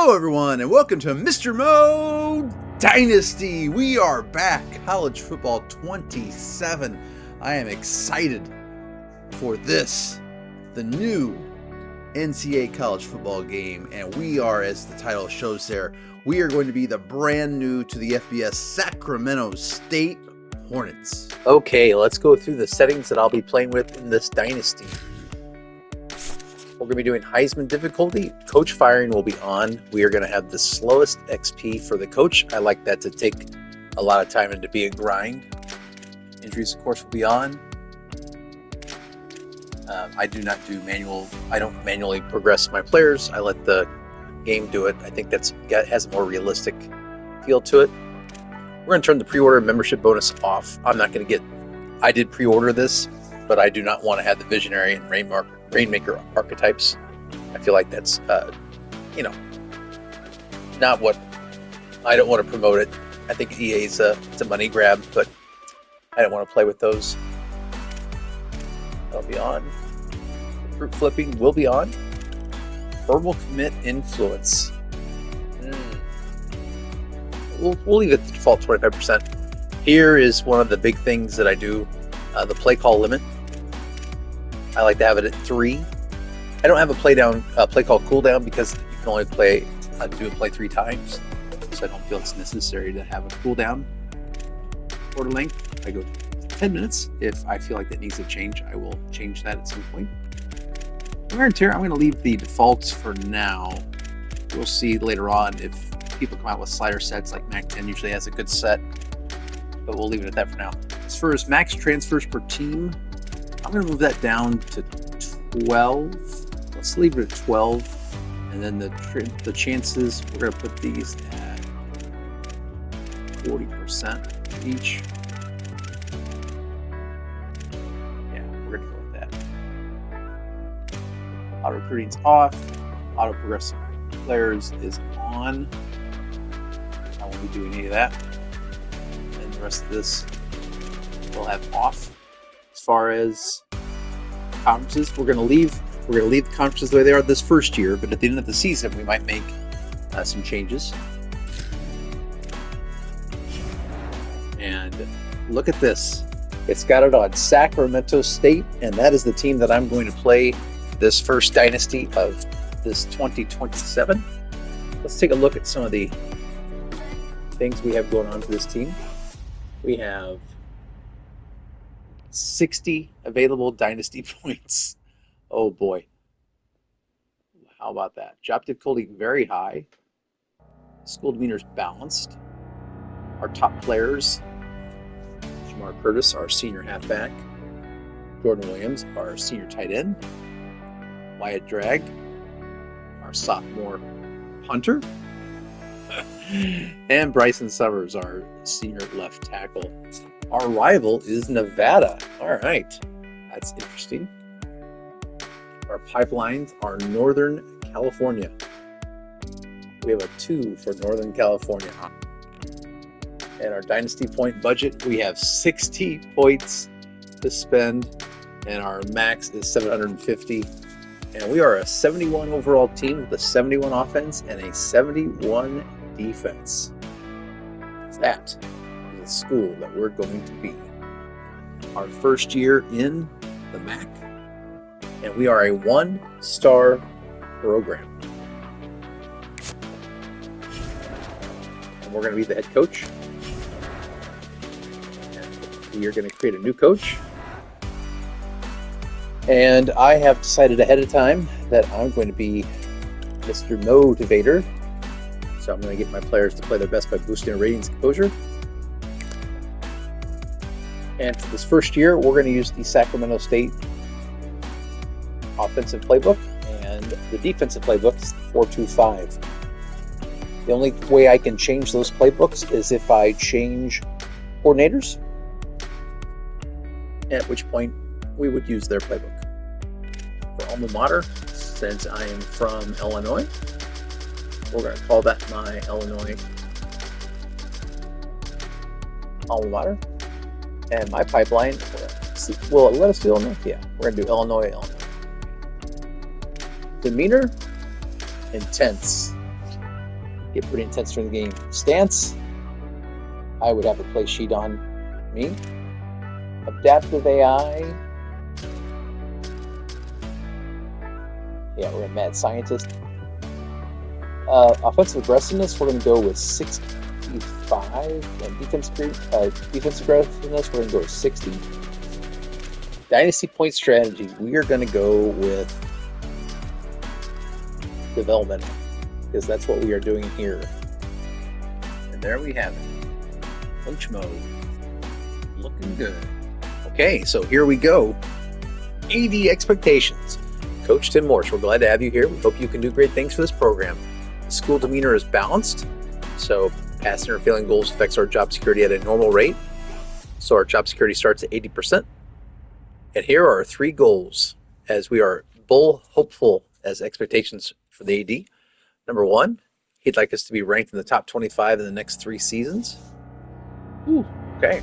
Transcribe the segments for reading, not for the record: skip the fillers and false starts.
Hello everyone and welcome to Mr. Mo Dynasty. We are back, College Football 27. I am excited for this, the new NCAA college football game, and we are, as the title shows there, we are going to be the brand new to the FBS Sacramento State Hornets. Okay, let's go through the settings that I'll be playing with in this dynasty. We're going to be doing Heisman difficulty. Coach firing will be on. We are going to have the slowest XP for the coach. I like that to take a lot of time and to be a grind. Injuries, of course, will be on. I don't manually progress my players. I let the game do it. I think that has a more realistic feel to it. We're going to turn the pre-order membership bonus off. I did pre-order this, but I do not want to have the visionary and Rainmaker archetypes. I feel like that's, not what, I don't want to promote it. I think EA's it's a money grab, but I don't want to play with those. That'll be on. Fruit flipping will be on. Verbal commit influence. We'll leave it at the default 25%. Here is one of the big things that I do, the play call limit. I like to have it at 3. I don't have a play call cooldown because you can only do a play 3 times. So I don't feel it's necessary to have a cooldown. Quarter length, I go 10 minutes. If I feel like that needs to change, I will change that at some point. Wear and tear, I'm going to leave the defaults for now. We'll see later on if people come out with slider sets, like Mac 10 usually has a good set. But we'll leave it at that for now. As far as max transfers per team, I'm going to move that down to 12. Let's leave it at 12. And then the chances, we're going to put these at 40% each. Yeah, we're going to go with that. Auto recruiting's off. Auto progressive players is on. I won't be doing any of that. And the rest of this we'll have off. As far as conferences, we're going to leave the conferences the way they are this first year, but at the end of the season we might make some changes. And look at this, it's got it on Sacramento State, and that is the team that I'm going to play this first dynasty of this 2027. Let's take a look at some of the things we have going on for this team. We have 60 available dynasty points. Oh boy. How about that? Job difficulty very high. School demeanor is balanced. Our top players: Jamar Curtis, our senior halfback; Jordan Williams, our senior tight end; Wyatt Dragg, our sophomore punter; and Bryson Summers, our senior left tackle. Our rival is Nevada. All right, that's interesting. Our pipelines are Northern California. We have a 2 for Northern California. And our dynasty point budget, we have 60 points to spend, and our max is 750. And we are a 71 overall team with a 71 offense and a 71 defense. That is the school that we're going to be. Our first year in the MAC, and we are a 1-star program. And we're going to be the head coach. And we are going to create a new coach. And I have decided ahead of time that I'm going to be Mr. Motivator. So I'm going to get my players to play their best by boosting their ratings and exposure. And for this first year, we're going to use the Sacramento State offensive playbook, and the defensive playbook is 4-2-5. The only way I can change those playbooks is if I change coordinators, at which point we would use their playbook. For alma mater, since I am from Illinois, we're going to call that my Illinois alma mater. And my pipeline, will it let us do Illinois? Yeah, we're going to do Illinois. Demeanor, intense. get pretty intense during the game. Stance, I would have a play sheet on me. Adaptive AI, yeah, we're a mad scientist. Offensive aggressiveness, we're going to go with 65, and defense aggressiveness, we're going to go with 60. Dynasty point strategy, we are going to go with development, because that's what we are doing here. And there we have it. Coach mode. Looking good. Okay, so here we go. AD expectations. Coach Tim Morse, we're glad to have you here. We hope you can do great things for this program. The school demeanor is balanced, so pass interfering goals affects our job security at a normal rate. So our job security starts at 80%. And here are our 3 goals, as we are bull hopeful as expectations for the AD. Number 1, he'd like us to be ranked in the top 25 in the next 3 seasons. Okay.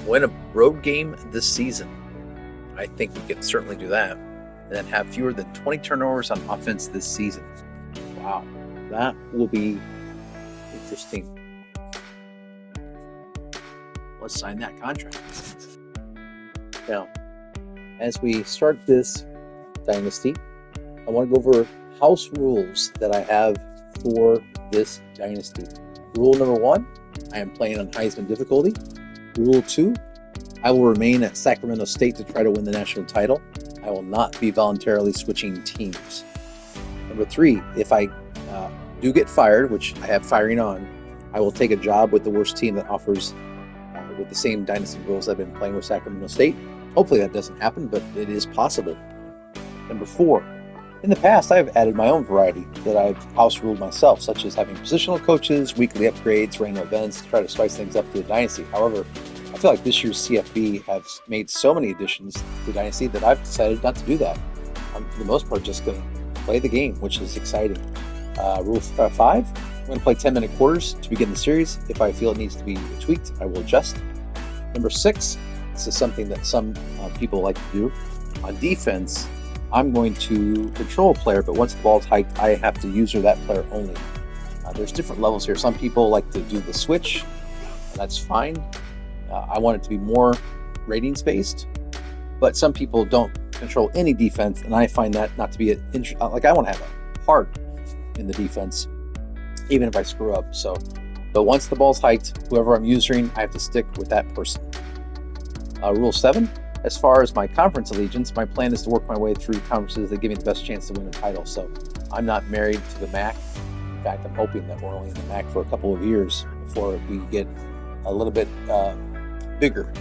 Win a road game this season. I think we can certainly do that. And then have fewer than 20 turnovers on offense this season. Wow. That will be interesting. Let's sign that contract. Now, as we start this dynasty, I want to go over house rules that I have for this dynasty. Rule number 1, I am playing on Heisman difficulty. Rule 2, I will remain at Sacramento State to try to win the national title. I will not be voluntarily switching teams. Number 3, if I do get fired, which I have firing on, I will take a job with the worst team that offers with the same dynasty rules I've been playing with Sacramento State. Hopefully that doesn't happen, but it is possible. Number 4, in the past, I've added my own variety that I've house ruled myself, such as having positional coaches, weekly upgrades, random events, to try to spice things up to the dynasty. However, I feel like this year's CFB has made so many additions to dynasty that I've decided not to do that. I'm, for the most part, just going to play the game, which is exciting. Rule 5, I'm going to play 10-minute quarters to begin the series. If I feel it needs to be tweaked, I will adjust. Number 6, this is something that some people like to do. On defense, I'm going to control a player, but once the ball is hiked, I have to user that player only. There's different levels here. Some people like to do the switch, and that's fine. I want it to be more ratings-based, but some people don't control any defense, and I find that not to be like I want to have a heart in the defense, even if I screw up. But once the ball's hiked, whoever I'm using, I have to stick with that person. Rule 7, as far as my conference allegiance, my plan is to work my way through conferences that give me the best chance to win a title. So I'm not married to the MAC. In fact, I'm hoping that we're only in the MAC for a couple of years before we get a little bit bigger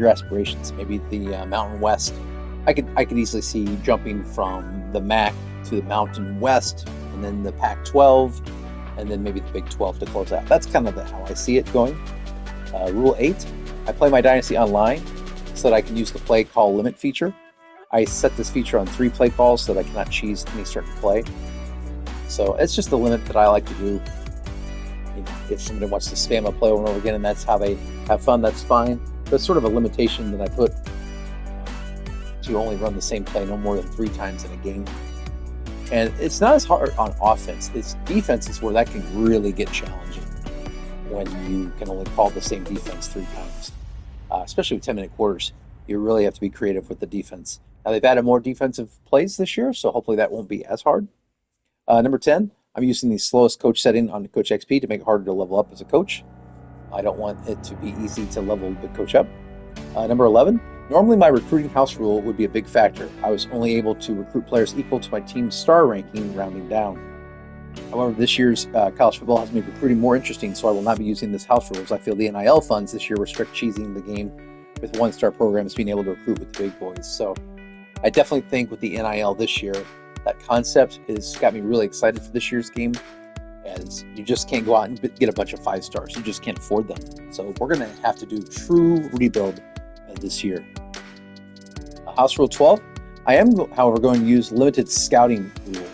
aspirations. Maybe the Mountain West. I could easily see jumping from the MAC to the Mountain West, and then the Pac-12, and then maybe the Big 12 to close out. That's kind of how I see it going. Rule 8, I play my dynasty online so that I can use the play call limit feature. I set this feature on 3 play calls so that I cannot cheese any certain play. So it's just a limit that I like to do. You know, if somebody wants to spam a play over and over again and that's how they have fun, that's fine. But it's sort of a limitation that I put to only run the same play no more than 3 times in a game. And it's not as hard on offense. It's defense is where that can really get challenging when you can only call the same defense 3 times. Especially with 10-minute quarters, you really have to be creative with the defense. Now, they've added more defensive plays this year, so hopefully that won't be as hard. Number 10, I'm using the slowest coach setting on Coach XP to make it harder to level up as a coach. I don't want it to be easy to level the coach up. Number 11, normally my recruiting house rule would be a big factor. I was only able to recruit players equal to my team's star ranking, rounding down. However, this year's college football has made recruiting more interesting, so I will not be using this house rules. I feel the NIL funds this year restrict cheesing the game with 1-star programs being able to recruit with the big boys. So I definitely think with the NIL this year, that concept has got me really excited for this year's game, as you just can't go out and get a bunch of 5 stars. You just can't afford them. So we're going to have to do true rebuild this year. House Rule 12, I am, however, going to use limited scouting rule.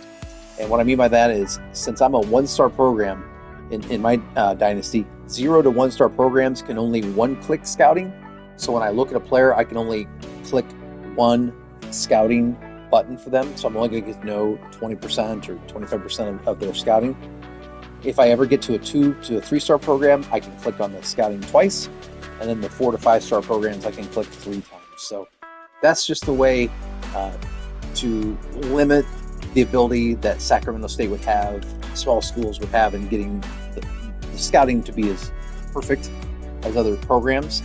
And what I mean by that is, since I'm a 1-star program in my dynasty, 0 to 1-star programs can only 1-click scouting. So when I look at a player, I can only click 1 scouting button for them, so I'm only going to get to know 20% or 25% of their scouting. If I ever get to a 2 to a 3-star program, I can click on the scouting twice, and then the 4 to 5-star programs I can click 3 times. So that's just the way to limit the ability that Sacramento State would have, small schools would have, in getting the scouting to be as perfect as other programs.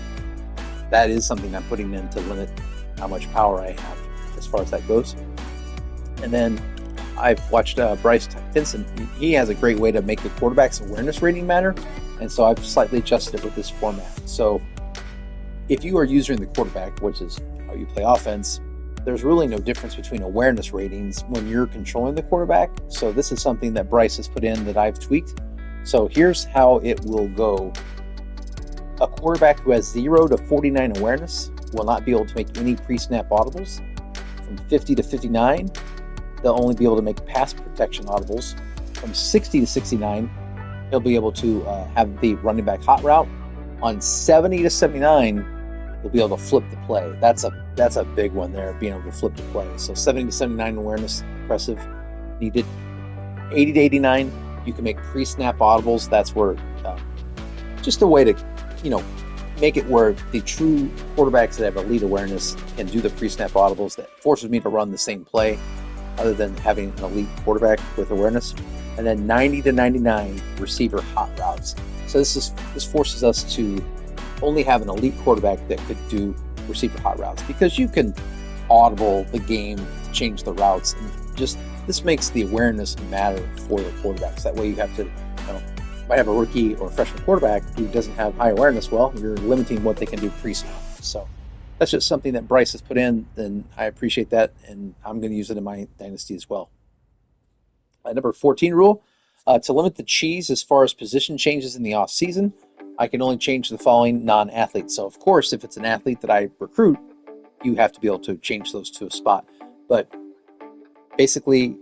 That is something I'm putting in to limit how much power I have as far as that goes. And then I've watched Bryce Tinson. He has a great way to make the quarterback's awareness rating matter, and so I've slightly adjusted it with this format. So if you are using the quarterback, which is how you play offense, there's really no difference between awareness ratings when you're controlling the quarterback. So this is something that Bryce has put in that I've tweaked. So here's how it will go. A quarterback who has 0 to 49 awareness will not be able to make any pre-snap audibles. From 50 to 59, they'll only be able to make pass protection audibles. From 60 to 69, he'll be able to have the running back hot route. On 70 to 79, he'll be able to flip the play. That's a big one there, being able to flip the play. So 70 to 79 awareness, impressive, needed. 80 to 89, you can make pre-snap audibles. That's where just a way to, make it where the true quarterbacks that have elite awareness can do the pre-snap audibles. That forces me to run the same play other than having an elite quarterback with awareness. And then 90 to 99 receiver hot routes. So this forces us to only have an elite quarterback that could do receiver hot routes, because you can audible the game to change the routes, and just this makes the awareness matter for the quarterbacks. That way you have to, might have a rookie or a freshman quarterback who doesn't have high awareness. Well, you're limiting what they can do pre-snap. So that's just something that Bryce has put in, and I appreciate that, and I'm going to use it in my dynasty as well. Number 14 rule, to limit the cheese as far as position changes in the off season, I can only change the following non-athletes. So of course, if it's an athlete that I recruit, you have to be able to change those to a spot. But basically,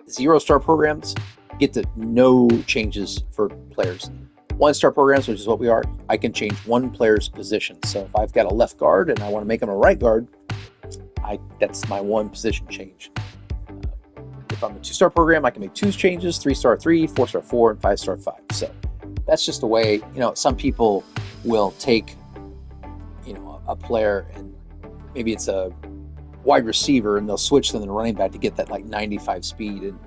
0-star programs get to no changes for players. 1-star programs, which is what we are, I can change one player's position. So if I've got a left guard and I want to make him a right guard, that's my one position change. If I'm a 2-star program, I can make 2 changes, 3-star 3, 4-star 4, and 5-star 5. So that's just the way, some people will take, a player, and maybe it's a wide receiver, and they'll switch them to the running back to get that like 95 speed, and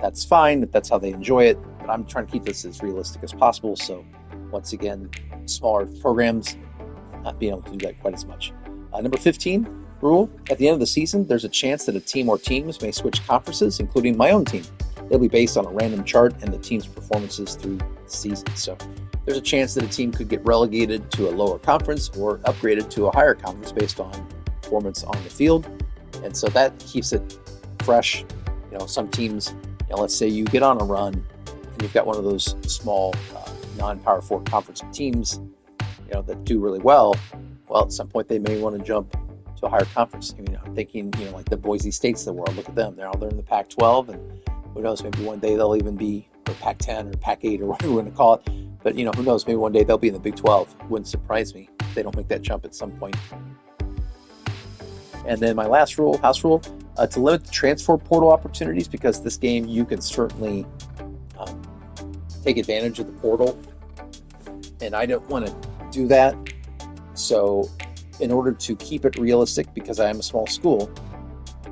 that's fine if that's how they enjoy it. But I'm trying to keep this as realistic as possible. So once again, smaller programs not being able to do that quite as much. Number 15 rule, at the end of the season, there's a chance that a team or teams may switch conferences, including my own team. They'll be based on a random chart and the team's performances through the season. So there's a chance that a team could get relegated to a lower conference or upgraded to a higher conference based on performance on the field. And so that keeps it fresh. Some teams, let's say you get on a run and you've got one of those small non-Power 4 conference teams, that do really well. Well, at some point they may want to jump to a higher conference. I'm thinking, like the Boise States of the world. Look at them. They're in the Pac-12, and who knows, maybe one day they'll even be or Pac-10 or Pac-8 or whatever we're going to call it. But, who knows, maybe one day they'll be in the Big 12. Wouldn't surprise me if they don't make that jump at some point. And then my last rule, house rule, to limit the transfer portal opportunities, because this game you can certainly take advantage of the portal, and I don't want to do that. So in order to keep it realistic, because I am a small school,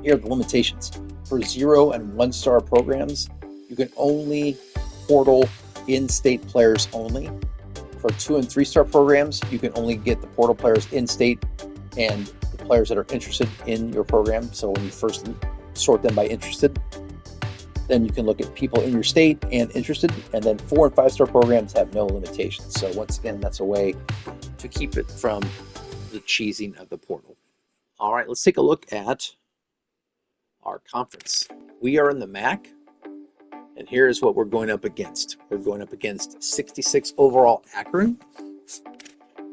here are the limitations. For 0 and 1-star programs, you can only portal in-state players only. For 2 and 3-star programs, you can only get the portal players in-state and the players that are interested in your program. So when you first sort them by interested, then you can look at people in your state and interested. And then 4 and 5-star programs have no limitations. So once again, that's a way to keep it from the cheesing of the portal. All right, let's take a look at our conference. We are in the MAC, and here's what we're going up against. We're going up against 66 overall Akron,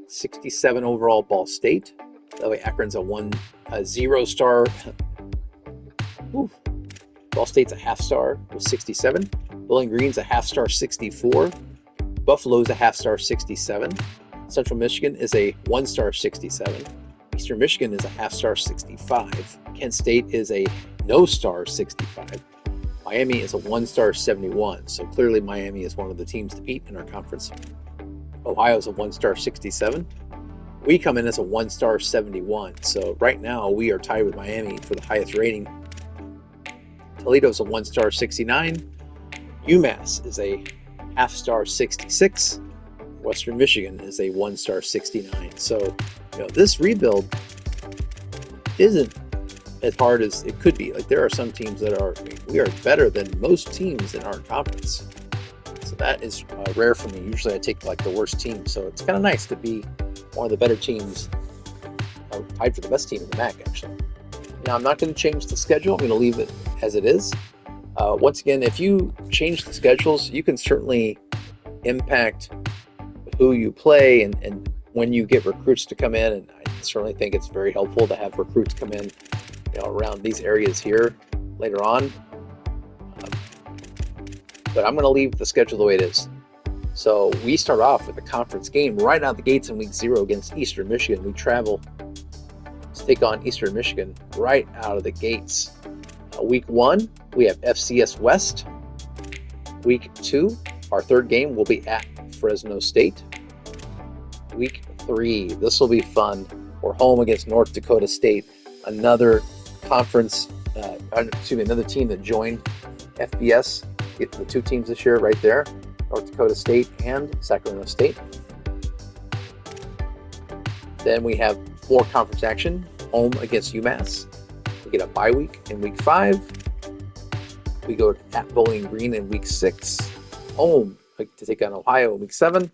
67 overall Ball State. That way Akron's a 0-star. Ball State's a half-star with 67. Bowling Green's a half-star 64. Buffalo's a half-star 67. Central Michigan is a 1-star 67. Eastern Michigan is a half-star 65. Kent State is a no-star 65. Miami is a one-star 71. So clearly Miami is one of the teams to beat in our conference. Ohio is a one-star 67. We come in as a one-star 71. So right now we are tied with Miami for the highest rating. Toledo is a one-star 69. UMass is a half-star 66. Western Michigan is a one-star 69. So, this rebuild isn't as hard as it could be. Like, there are some teams that we are better than most teams in our conference. So that is rare for me. Usually I take like the worst team. So it's kind of nice to be one of the better teams, tied for the best team in the MAC, actually. Now, I'm not going to change the schedule. I'm going to leave it as it is. Once again, if you change the schedules, you can certainly impact who you play and when you get recruits to come in. And I certainly think it's very helpful to have recruits come in, around these areas here later on. But I'm going to leave the schedule the way it is. So we start off with a conference game right out the gates in week 0 against Eastern Michigan. We travel to take on Eastern Michigan right out of the gates. Week 1, we have FCS West. Week 2, our third game will be at Fresno State. Week 3, this will be fun. We're home against North Dakota State, another conference, another team that joined FBS. Get the 2 teams this year right there, North Dakota State and Sacramento State. Then we have more conference action, home against UMass. We get a bye week in week 5. We go at Bowling Green in week 6, home to take on Ohio in week 7,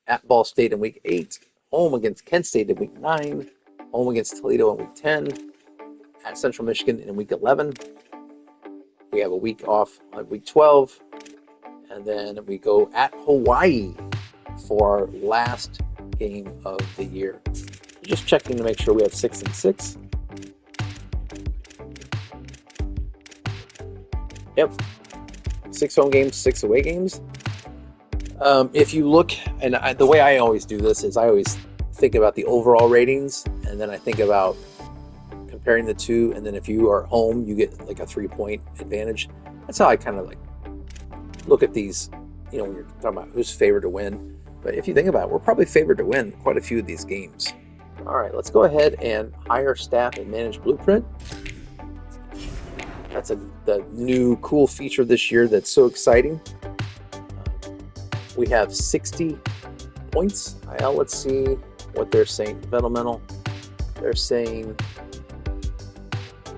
at Ball State in week 8, home against Kent State in week 9, home against Toledo in week 10, at Central Michigan in week 11. We have a week off on week 12, and then we go at Hawaii for our last game of the year. Just checking to make sure we have 6-6. Yep, 6 home games, 6 away games. If you look, and the way I always do this is I always think about the overall ratings, and then I think about comparing the two, and then if you are home, you get like a 3-point advantage. That's how I kind of like look at these, when you're talking about who's favored to win. But if you think about it, we're probably favored to win quite a few of these games. All right, let's go ahead and hire staff and manage Blueprint. That's the new cool feature this year that's so exciting. We have 60 points. Let's see what they're saying. Developmental, they're saying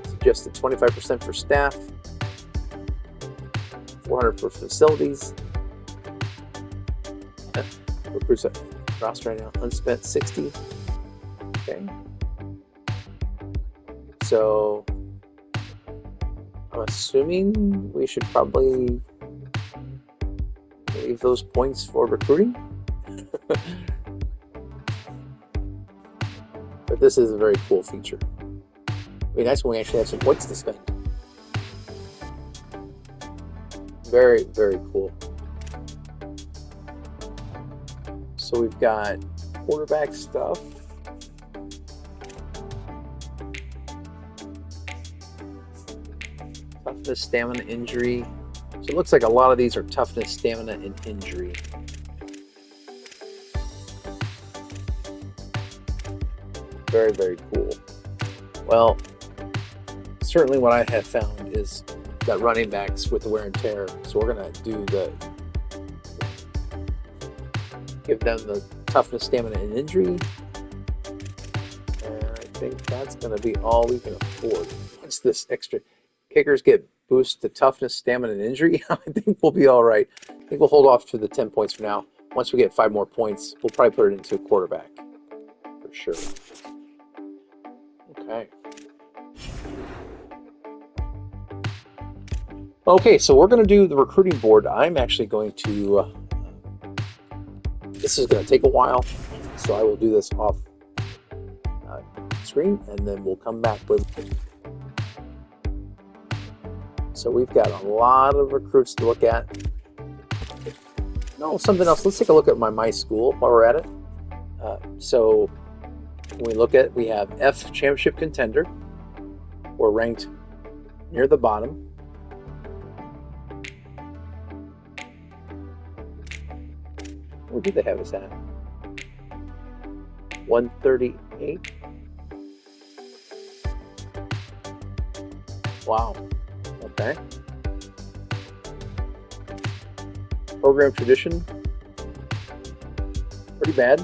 suggested 25% for staff, 400 for facilities. Recruits roster right now, unspent 60. Okay. So I'm assuming we should probably leave those points for recruiting. But this is a very cool feature. It'd be nice when we actually have some points to spend. Very, very cool. So we've got quarterback stuff. Toughness, stamina, injury. So it looks like a lot of these are toughness, stamina, and injury. Very, very cool. Well, certainly what I have found is that running backs with the wear and tear. So we're going to give them the toughness, stamina, and injury. And I think that's going to be all we can afford. Once this extra kickers get boost to toughness, stamina, and injury, I think we'll be all right. I think we'll hold off to the 10 points for now. Once we get 5 more points, we'll probably put it into a quarterback for sure. Okay, so we're going to do the recruiting board. I'm actually going to, this is going to take a while, so I will do this off screen, and then we'll come back with it. So we've got a lot of recruits to look at. No, something else. Let's take a look at my school while we're at it. So When we look at, we have F championship contender. We're ranked near the bottom. Where do they have us at? 138. Wow. Okay. Program tradition, pretty bad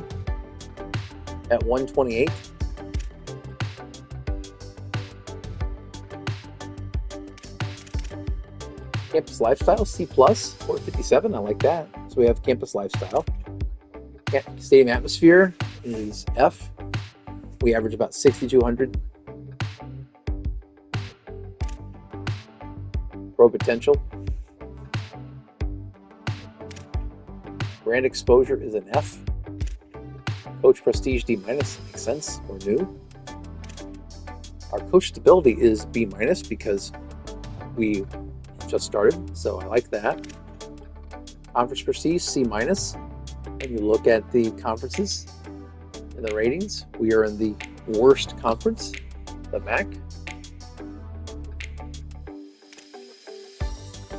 at 128. Campus lifestyle, C+, 457. I like that. So we have campus lifestyle. Stadium atmosphere is F. We average about 6,200. Pro potential. Brand exposure is an F. Coach prestige D-, makes sense, or new. Our coach stability is B- because we just started, so I like that. Conference prestige, C-. When you look at the conferences and the ratings, we are in the worst conference, the MAC.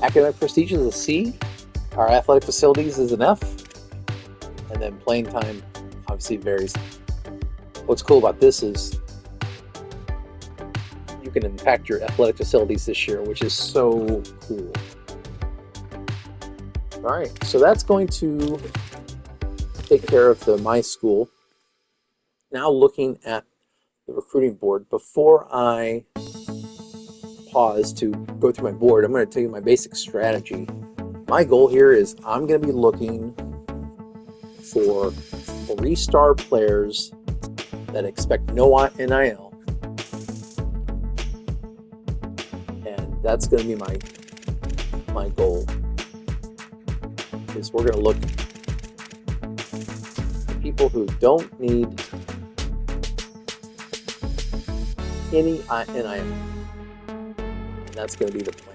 Academic prestige is a C. Our athletic facilities is an F. And then playing time obviously varies. What's cool about this is you can impact your athletic facilities this year, which is so cool. All right, so that's going to take care of my school. Now looking at the recruiting board, before I pause to go through my board, I'm going to tell you my basic strategy. My goal here is I'm going to be looking for 3-star players that expect no NIL. And that's going to be my goal. Is we're going to look for people who don't need any NIL. And that's going to be the plan.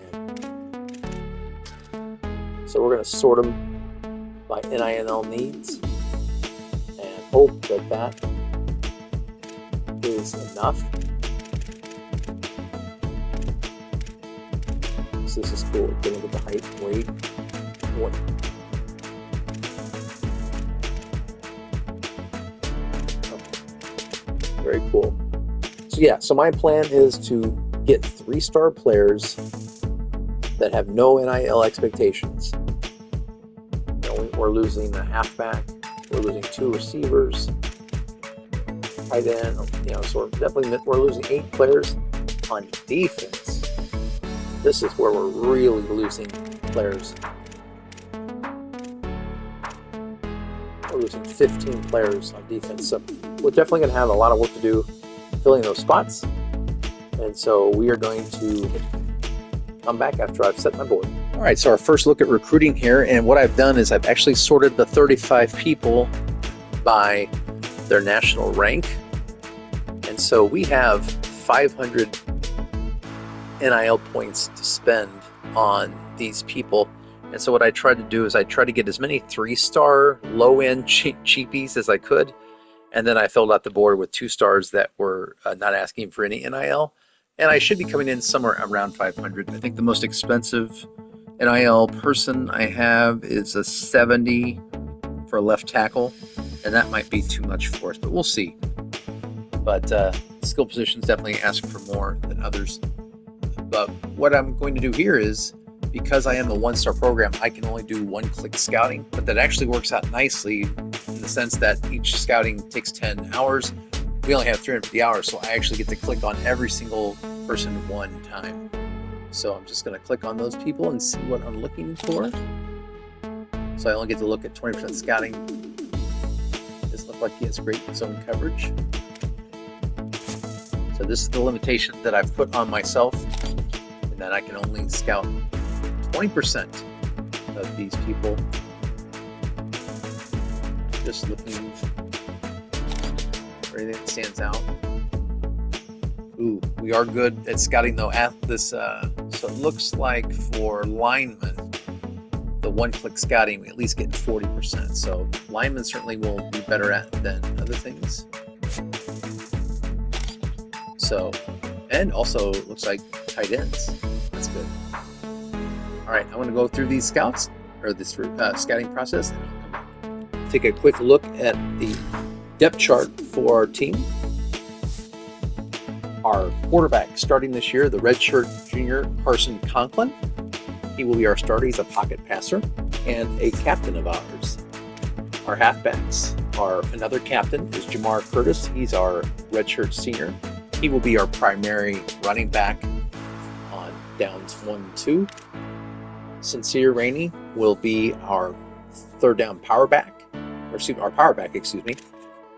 So we're going to sort them by NIL needs and hope that is enough. So this is cool. Get look at the height and weight. Very cool. So yeah, so my plan is to get 3-star players that have no NIL expectations. We're losing a halfback. We're losing 2 receivers. Tight end. So we're losing 8 players on defense. This is where we're really losing players. We're losing 15 players on defense. So we're definitely going to have a lot of work to do filling those spots. And so we are going to come back after I've set my board. All right, so our first look at recruiting here, and what I've done is I've actually sorted the 35 people by their national rank. And so we have 500 NIL points to spend on these people. And so what I tried to do is I tried to get as many 3-star low-end cheapies as I could. And then I filled out the board with 2 stars that were not asking for any NIL. And I should be coming in somewhere around 500. I think the most expensive NIL person I have is a 70 for a left tackle. And that might be too much for us, but we'll see. But skill positions definitely ask for more than others. But what I'm going to do here is, because I am a 1-star program, I can only do 1-click scouting, but that actually works out nicely in the sense that each scouting takes 10 hours. We only have 350 hours, so I actually get to click on every single person one time. So I'm just going to click on those people and see what I'm looking for. So I only get to look at 20% scouting. This looks like he has great zone coverage. So this is the limitation that I've put on myself, and that I can only scout 20% of these people. Just looking for anything that stands out. Ooh, we are good at scouting though at this. So it looks like for linemen, the 1-click scouting, we at least get 40%. So linemen certainly will be better at than other things. So, and also looks like tight ends. That's good. All right, I'm going to go through these scouts or this scouting process, and I'll come back. Take a quick look at the depth chart for our team. Our quarterback starting this year, the redshirt junior Carson Conklin. He will be our starter. He's a pocket passer and a captain of ours. Our halfbacks are another captain is Jamar Curtis. He's our redshirt senior. He will be our primary running back on downs 1-2. Sincere Rainey will be our third down power back, our power back, excuse me.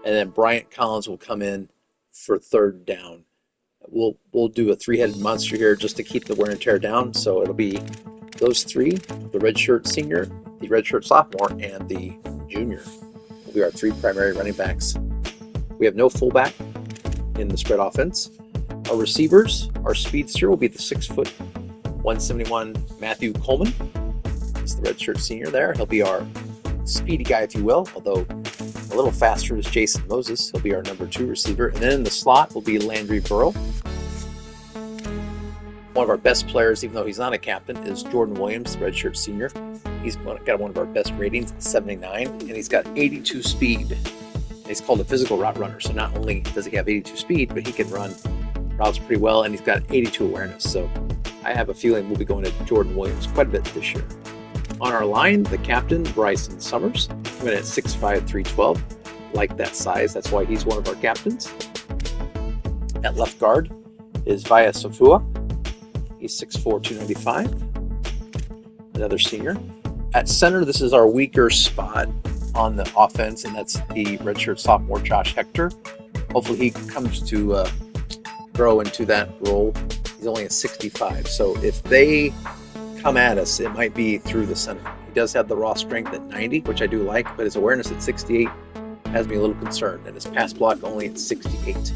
And then Bryant Collins will come in for third down. We'll do a three-headed monster here just to keep the wear and tear down. So it'll be those three, the redshirt senior, the redshirt sophomore, and the junior will be our three primary running backs. We have no fullback in the spread offense. Our receivers, our speedster will be the 6', 171 Matthew Coleman. He's the redshirt senior there. He'll be our speedy guy, if you will, although a little faster is Jason Moses. He'll be our number 2 receiver. And then in the slot will be Landry Burrow. One of our best players, even though he's not a captain, is Jordan Williams, the redshirt senior. He's got one of our best ratings, 79, and he's got 82 speed. He's called a physical route runner, so not only does he have 82 speed, but he can run routes pretty well, and he's got 82 awareness. So I have a feeling we'll be going to Jordan Williams quite a bit this year. On our line, the captain, Bryson Summers, coming in at 6'5", 312. Like that size, that's why he's one of our captains. At left guard is Vaya Sofua. He's 6'4", 295. Another senior. At center, this is our weaker spot on the offense, and that's the redshirt sophomore Josh Hector. Hopefully he comes to grow into that role. He's only at 65, so if they come at us, it might be through the center. He does have the raw strength at 90, which I do like, but his awareness at 68 has me a little concerned, and his pass block only at 68.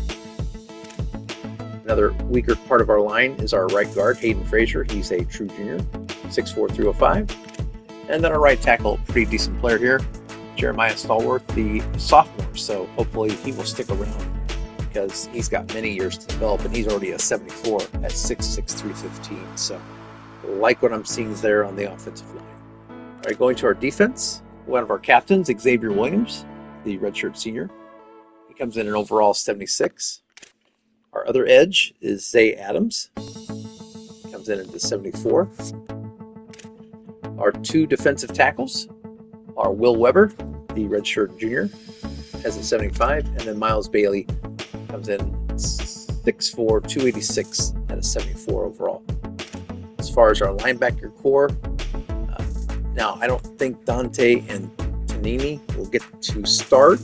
Another weaker part of our line is our right guard, Hayden Frazier. He's a true junior, 6'4", 305. And then our right tackle, pretty decent player here, Jeremiah Stallworth, the sophomore. So hopefully he will stick around because he's got many years to develop, and he's already a 74 at 6'6", 315. So like what I'm seeing there on the offensive line. All right, going to our defense, one of our captains, Xavier Williams, the redshirt senior. He comes in an overall 76. Our other edge is Zay Adams. He comes in at the 74. Our 2 defensive tackles are Will Weber, the redshirt junior, has a 75, and then Miles Bailey comes in 6'4", 286 at a 74 overall. As far as our linebacker core, now I don't think Dante and Tanini will get to start,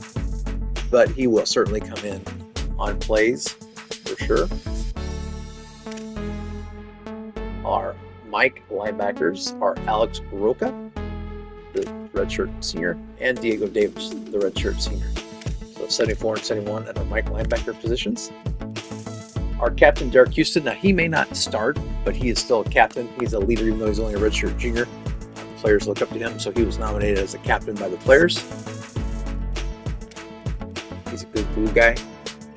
but he will certainly come in on plays for sure. Our Mike linebackers are Alex Roca, the redshirt senior, and Diego Davis, the redshirt senior. So 74 and 71 at our Mike linebacker positions. Our captain, Derek Houston, now he may not start, but he is still a captain. He's a leader, even though he's only a redshirt junior. The players look up to him, so he was nominated as a captain by the players. He's a good blue guy.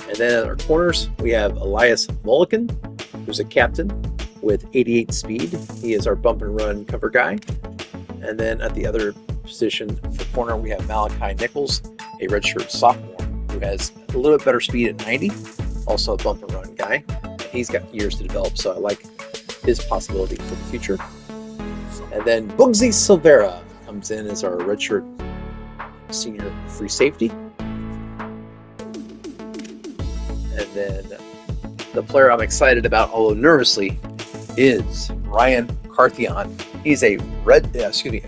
And then at our corners, we have Elias Mulligan, who's a captain with 88 speed. He is our bump and run cover guy. And then at the other position for corner, we have Malachi Nichols, a redshirt sophomore, who has a little bit better speed at 90, also a bump and run guy. He's got years to develop, so I like his possibility for the future. And then Bugsy Silvera comes in as our redshirt senior free safety. And then the player I'm excited about, although nervously, is Ryan Carthion. He's a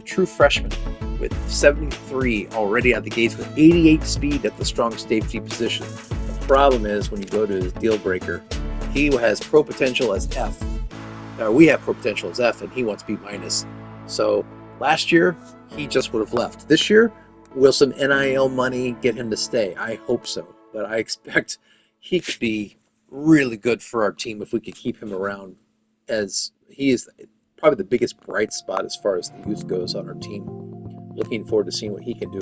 true freshman with 73 already out the gates with 88 speed at the strong safety position. The problem is when you go to his deal breaker, he has pro potential as F. We have pro potential as F, and he wants B-. So last year, he just would have left. This year, will some NIL money get him to stay? I hope so, but I expect he could be really good for our team if we could keep him around, as he is probably the biggest bright spot as far as the youth goes on our team. Looking forward to seeing what he can do.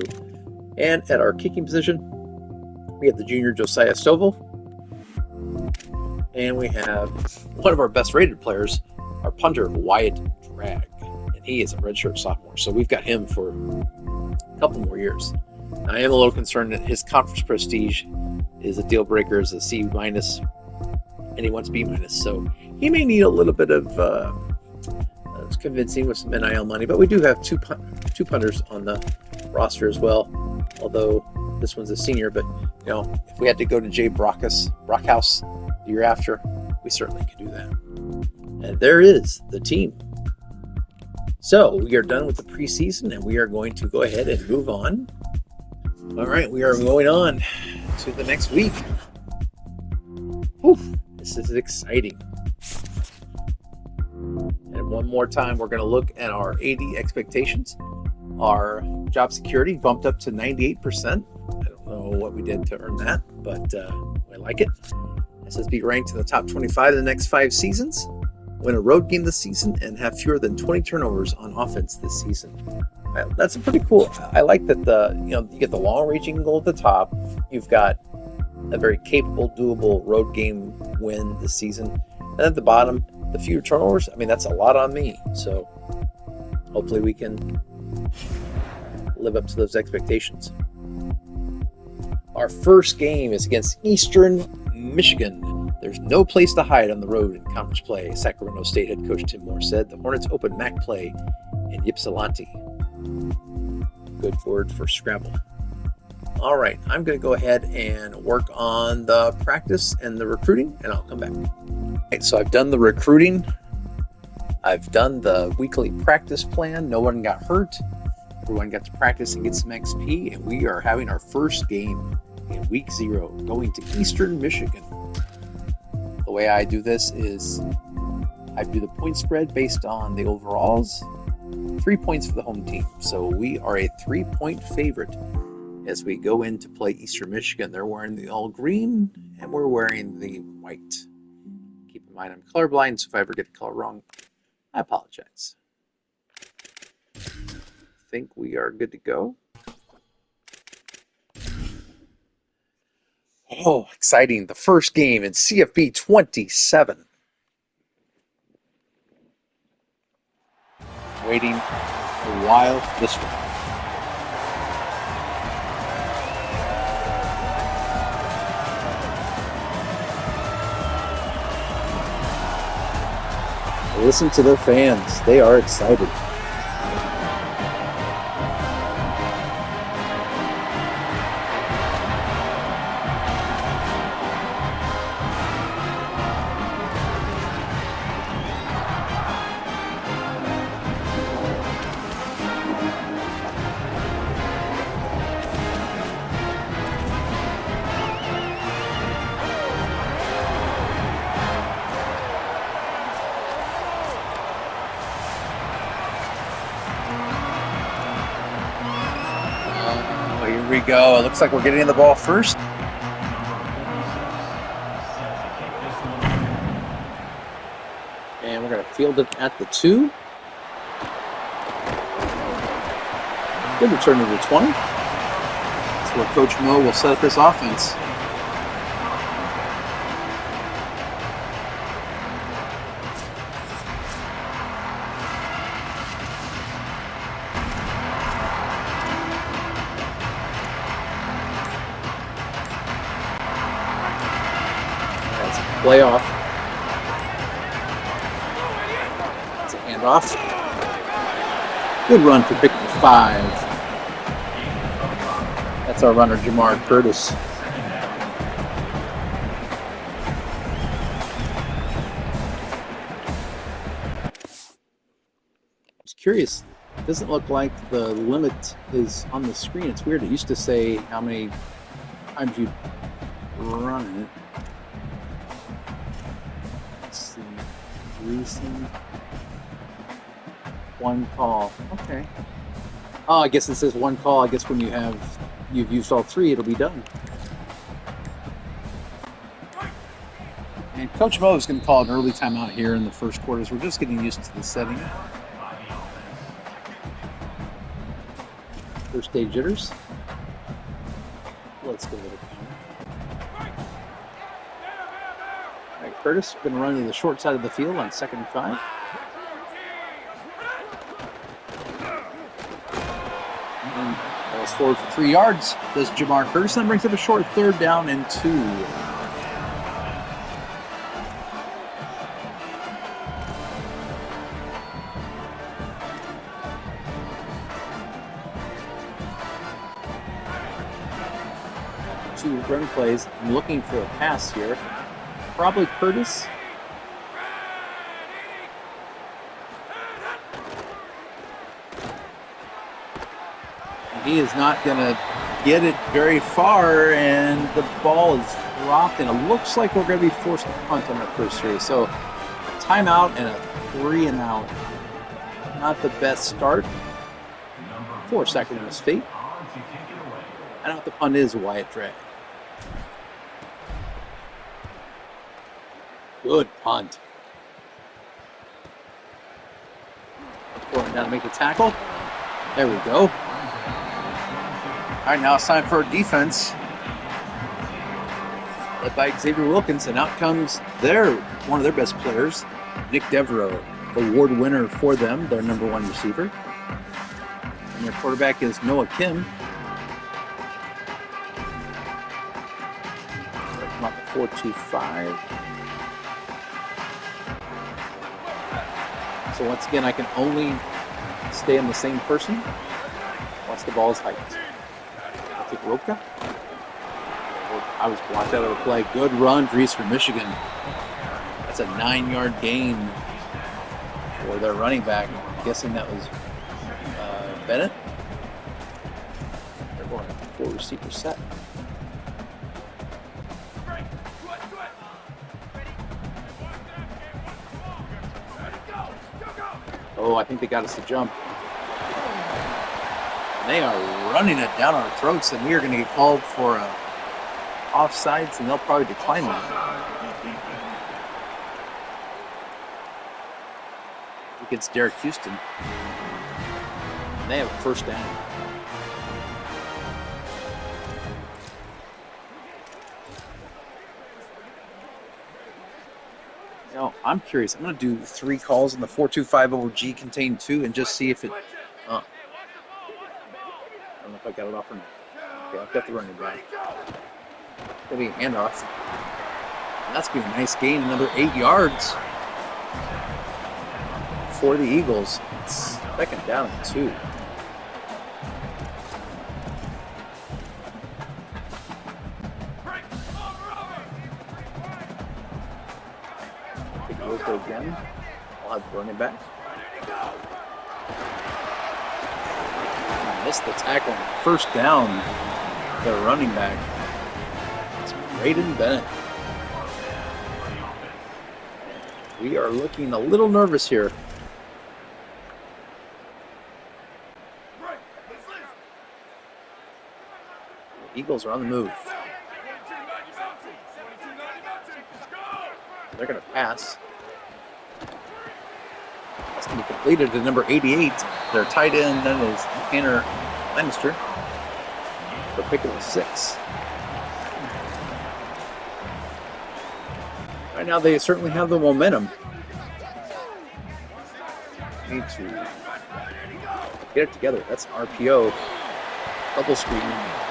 And at our kicking position, we have the junior Josiah Stovall. And we have one of our best rated players, our punter, Wyatt Drag. And he is a redshirt sophomore. So we've got him for a couple more years. I am a little concerned that his conference prestige is a deal breaker, is a C minus, and he wants B minus. So he may need a little bit of convincing with some NIL money. But we do have two punters on the roster as well. Although this one's a senior, but if we had to go to Jay Brockhouse the year after, we certainly could do that. And there is the team. So we are done with the preseason, and we are going to go ahead and move on. All right, we are going on to the next week. Whew, this is exciting. And one more time, we're going to look at our AD expectations. Our job security bumped up to 98%. I don't know what we did to earn that, but I like it. It says be ranked in the top 25 in the next 5 seasons, win a road game this season, and have fewer than 20 turnovers on offense this season. That's pretty cool. I like that you get the long-ranging goal at the top. You've got a very capable, doable road game win this season, and at the bottom, the fewer turnovers. I mean, that's a lot on me. So hopefully we can live up to those expectations. Our first game is against Eastern Michigan. There's no place to hide on the road in conference play, Sacramento State head coach Tim Moore said. The Hornets open MAC play in Ypsilanti. Good word for Scrabble. All right, I'm going to go ahead and work on the practice and the recruiting, and I'll come back. All right, so I've done the recruiting. I've done the weekly practice plan. No one got hurt. Everyone got to practice and get some XP, and we are having our first game in week 0, going to Eastern Michigan. The way I do this is I do the point spread based on the overalls, 3 points for the home team. So we are a 3-point favorite as we go in to play Eastern Michigan. They're wearing the all green, and we're wearing the white. Keep in mind I'm colorblind, so if I ever get the color wrong, I apologize. I think we are good to go. Oh, exciting. The first game in CFB 27. Waiting a while for this one. Listen to their fans. They are excited. Here we go. It looks like we're getting the ball first. And we're going to field it at the 2. Good return to the 20. That's where Coach Mo will set up this offense. Playoff. It's a handoff. Good run for picking 5. That's our runner, Jamar Curtis. I was curious. It doesn't look like the limit is on the screen. It's weird. It used to say how many times you run it. Recent 1 call. Okay. Oh, I guess it says 1 call. I guess when you've used all 3, it'll be done. And Coach Mo is going to call an early timeout here in the first quarters. We're just getting used to the setting. First day jitters. Let's go with it. Curtis going to run to the short side of the field on 2nd and 5. And that was forward for 3 yards. Does Jamar Curtis, then brings up a short 3rd down and 2. Two run plays. I'm looking for a pass here. Probably Curtis. And he is not going to get it very far, and the ball is dropped, and it looks like we're going to be forced to punt on that first series. So a timeout and a 3-and-out. Not the best start for Sacramento State. I know what the punt is, Wyatt Drake. Good punt. Going down to make a tackle. There we go. All right, now it's time for defense. Led by Xavier Wilkins, and out comes one of their best players, Nick Devereaux, award winner for them, their number 1 receiver. And their quarterback is Noah Kim. Come up 4-2-5. So once again, I can only stay on the same person once the ball is hiked. I'll take Roka. I was blocked out of the play. Good run, Dries from Michigan. That's a 9-yard gain for their running back. I'm guessing that was Bennett. They're going 4 receiver set. Oh, I think they got us to jump. And they are running it down our throats, and we are going to get called for offsides, and they'll probably decline that. Against Derek Houston. And they have a 1st down. You know, I'm curious. I'm going to do 3 calls in the 4-2-5 over G contain 2 and just see if it... I don't know if I got it off or not. Okay, I've got the running back. Going to be a handoff. And that's going to be a nice gain, another 8 yards for the Eagles. It's 2nd down and 2. Again, I'll have the running back. Missed the tackle. 1st down. The running back. It's Braden Bennett. We are looking a little nervous here. The Eagles are on the move. They're going to pass. That's going to be completed to number 88. Their tight end then is Tanner Lannister for pick of 6. Right now they certainly have the momentum. Need to get it together. That's an RPO. Double screen.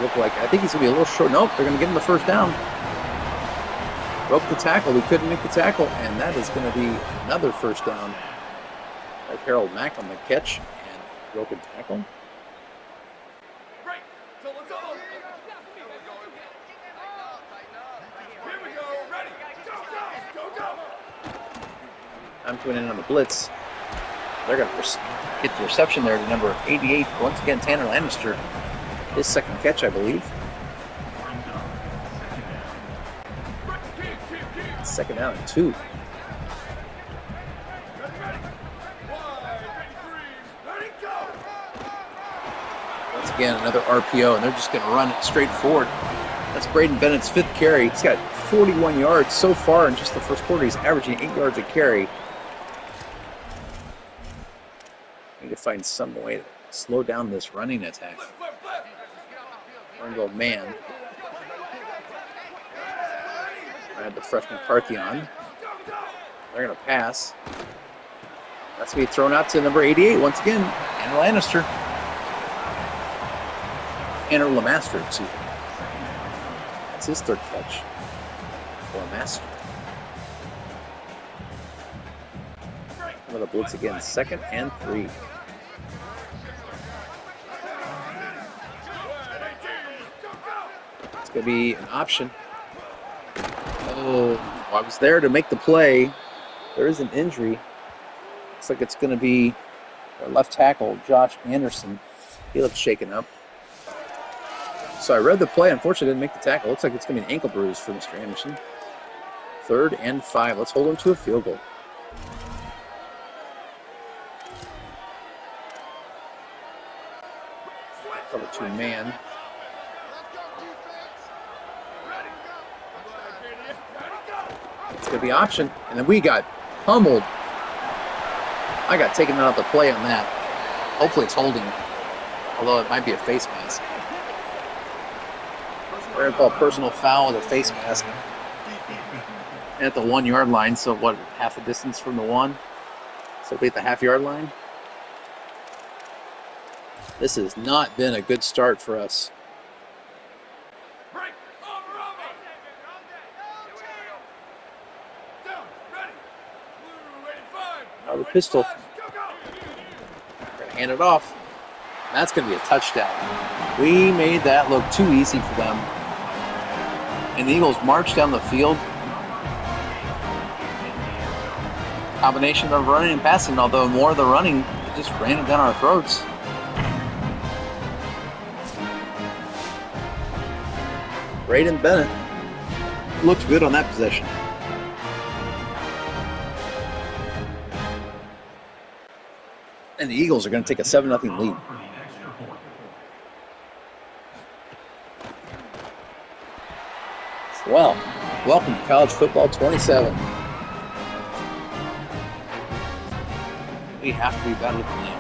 Look like I think he's going to be a little short. Nope, they're going to get him the 1st down. Broke the tackle. We couldn't make the tackle, and that is going to be another 1st down. Like Harold Mack on the catch and broken tackle. I'm coming in on the blitz. They're going to get the reception there to number 88. Once again, Tanner Lannister. His 2nd catch, I believe. 2nd down and 2. Once again, another RPO, and they're just going to run it straight forward. That's Braden Bennett's 5th carry. He's got 41 yards so far in just the 1st quarter. He's averaging 8 yards a carry. Need to find some way to slow down this running attack. We're going to go man. I had the freshman McCarthy on. They're going to pass. That's going to be thrown out to number 88 once again, Tanner Lannister. Tanner Lamaster, excuse me. That's his third catch. Lamaster. Another blitz again, 2nd and 3. It's going to be an option. Oh, I was there to make the play. There is an injury. Looks like it's going to be our left tackle, Josh Anderson. He looks shaken up. So I read the play. Unfortunately, didn't make the tackle. Looks like it's going to be an ankle bruise for Mr. Anderson. 3rd and 5. Let's hold him to a field goal. Cover 2 man. It's going to be option. And then we got pummeled. I got taken out of the play on that. Hopefully it's holding. Although it might be a face mask. We're going to call personal foul with a face mask. And at the 1 yard line. So what, half a distance from the 1? So be at the half yard line. This has not been a good start for us. Now the pistol. We're going to hand it off. That's going to be a touchdown. We made that look too easy for them. And the Eagles marched down the field. Combination of running and passing, although more of the running, it just ran it down our throats. Braden Bennett looked good on that possession. And the Eagles are going to take a 7-0 lead. Well, welcome to College Football 27. We have to be better than that.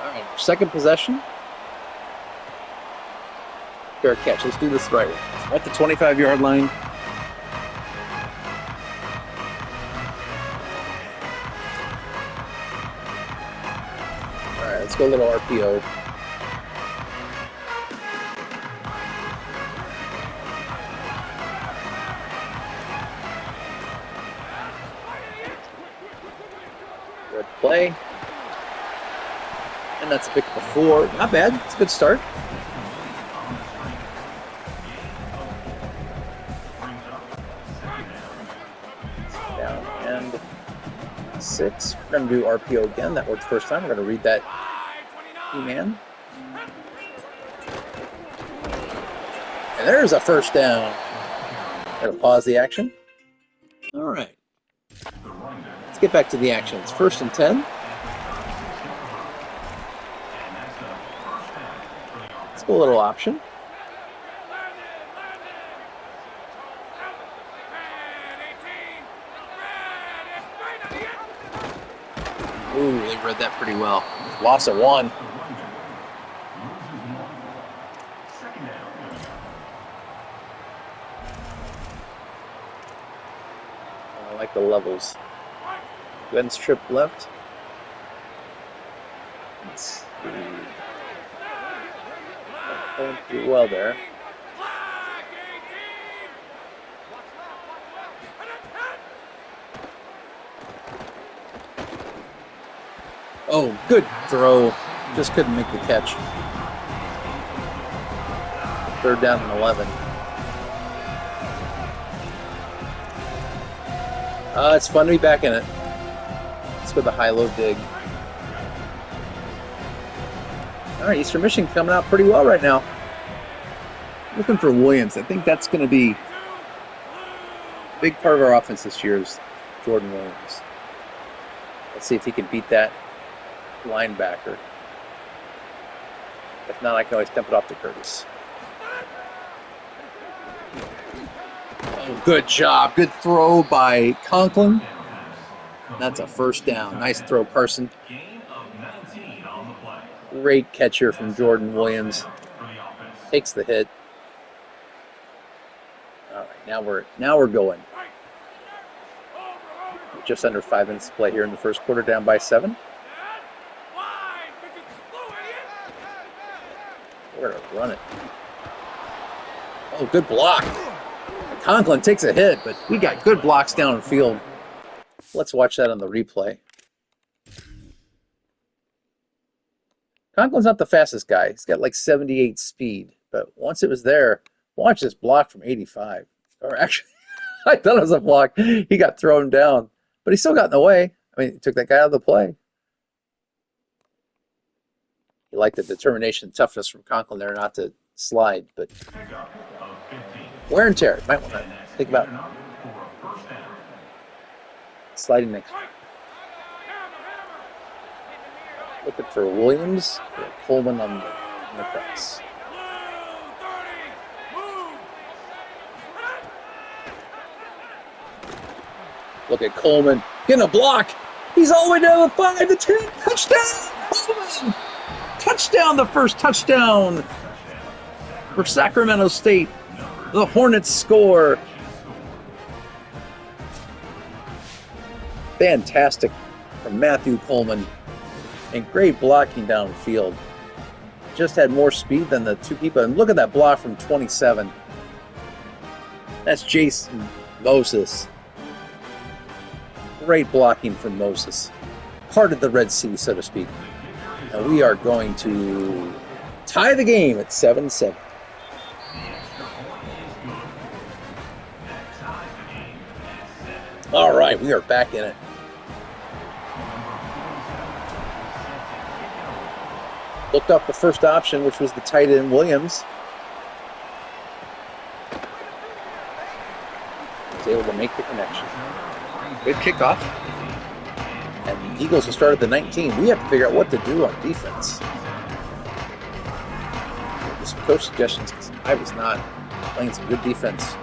All right, 2nd possession. Fair catch. Let's do this right. At the 25-yard line. All right, let's go a little RPO. Good play. And that's a pick of 4. Not bad. It's a good start. Down and 6. We're going to do RPO again. That worked first time. We're going to read that E-man. And there's a first down. Going to pause the action. All right. Let's get back to the action. It's 1st and 10. Let's go a little option. Ooh, they read that pretty well. Loss of 1. I like the levels. Gwen's trip left. Let's see. Going pretty well there. Oh, good throw. Just couldn't make the catch. 3rd down and 11. It's fun to be back in it. Let's go with the high-low dig. All right, Eastern Michigan coming out pretty well right now. Looking for Williams. I think that's going to be a big part of our offense this year is Jordan Williams. Let's see if he can beat that linebacker. If not, I can always dump it off to Curtis. Oh, good job. Good throw by Conklin. That's a first down. Nice throw, Carson. Great catch here from Jordan Williams. Takes the hit. All right, now we're going. Just under 5 minutes to play here in the first quarter, down by 7. We're going to run it. Oh, good block. Conklin takes a hit, but we got good blocks downfield. Let's watch that on the replay. Conklin's not the fastest guy. He's got like 78 speed, but once it was there, watch this block from 85. Or actually, I thought it was a block. He got thrown down, but he still got in the way. I mean, he took that guy out of the play. You like the determination and toughness from Conklin there not to slide, but wear and tear. Might want to think about sliding next. Looking for Williams, or Coleman on the cross. Look at Coleman getting a block. He's all the way down to 5 to 10. Touchdown! Coleman! Touchdown! The first touchdown for Sacramento State. The Hornets score. Fantastic from Matthew Coleman. And great blocking downfield. Just had more speed than the two people. And look at that block from 27. That's Jason Moses. Great blocking from Moses. Part of the Red Sea, so to speak. And we are going to tie the game at 7-7. All right, we are back in it. Looked up the first option, which was the tight end Williams. Was able to make the connection. Good kickoff. And the Eagles will start at the 19. We have to figure out what to do on defense. There's some coach suggestions because I was not playing some good defense.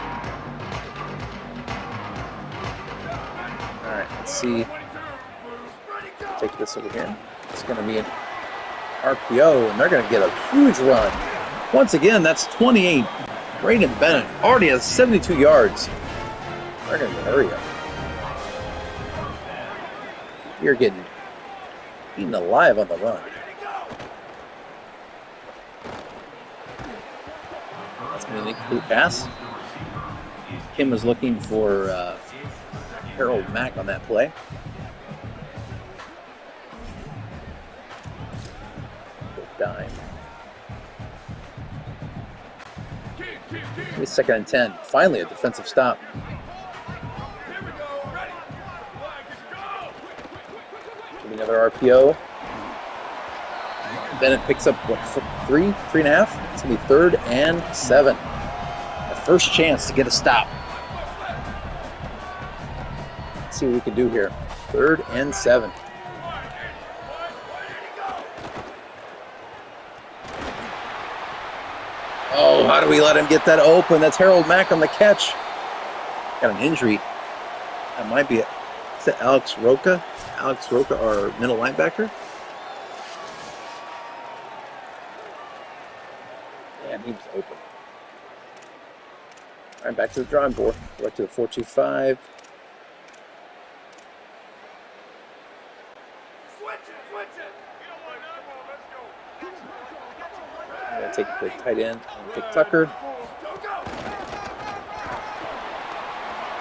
All right, let's see. Take this over here. It's going to be an RPO, and they're going to get a huge run. Once again, that's 28. Braden Bennett already has 72 yards. They're going to hurry up. You're getting eaten alive on the run. That's going to be an incomplete pass. Kim was looking for Harold Mack on that play. Dime. It's 2nd and 10. Finally, a defensive stop. Give me another RPO. Bennett picks up, what, 3.5? It's going to be 3rd and 7. The first chance to get a stop. Let's see what we can do here. 3rd and 7. Oh, how do we let him get that open? That's Harold Mack on the catch. Got an injury. That might be it. Is that Alex Roca? Alex Roca, our middle linebacker? Yeah, he was open. All right, back to the drawing board. Back to the 4-2-5. Take the tight end and pick Tucker.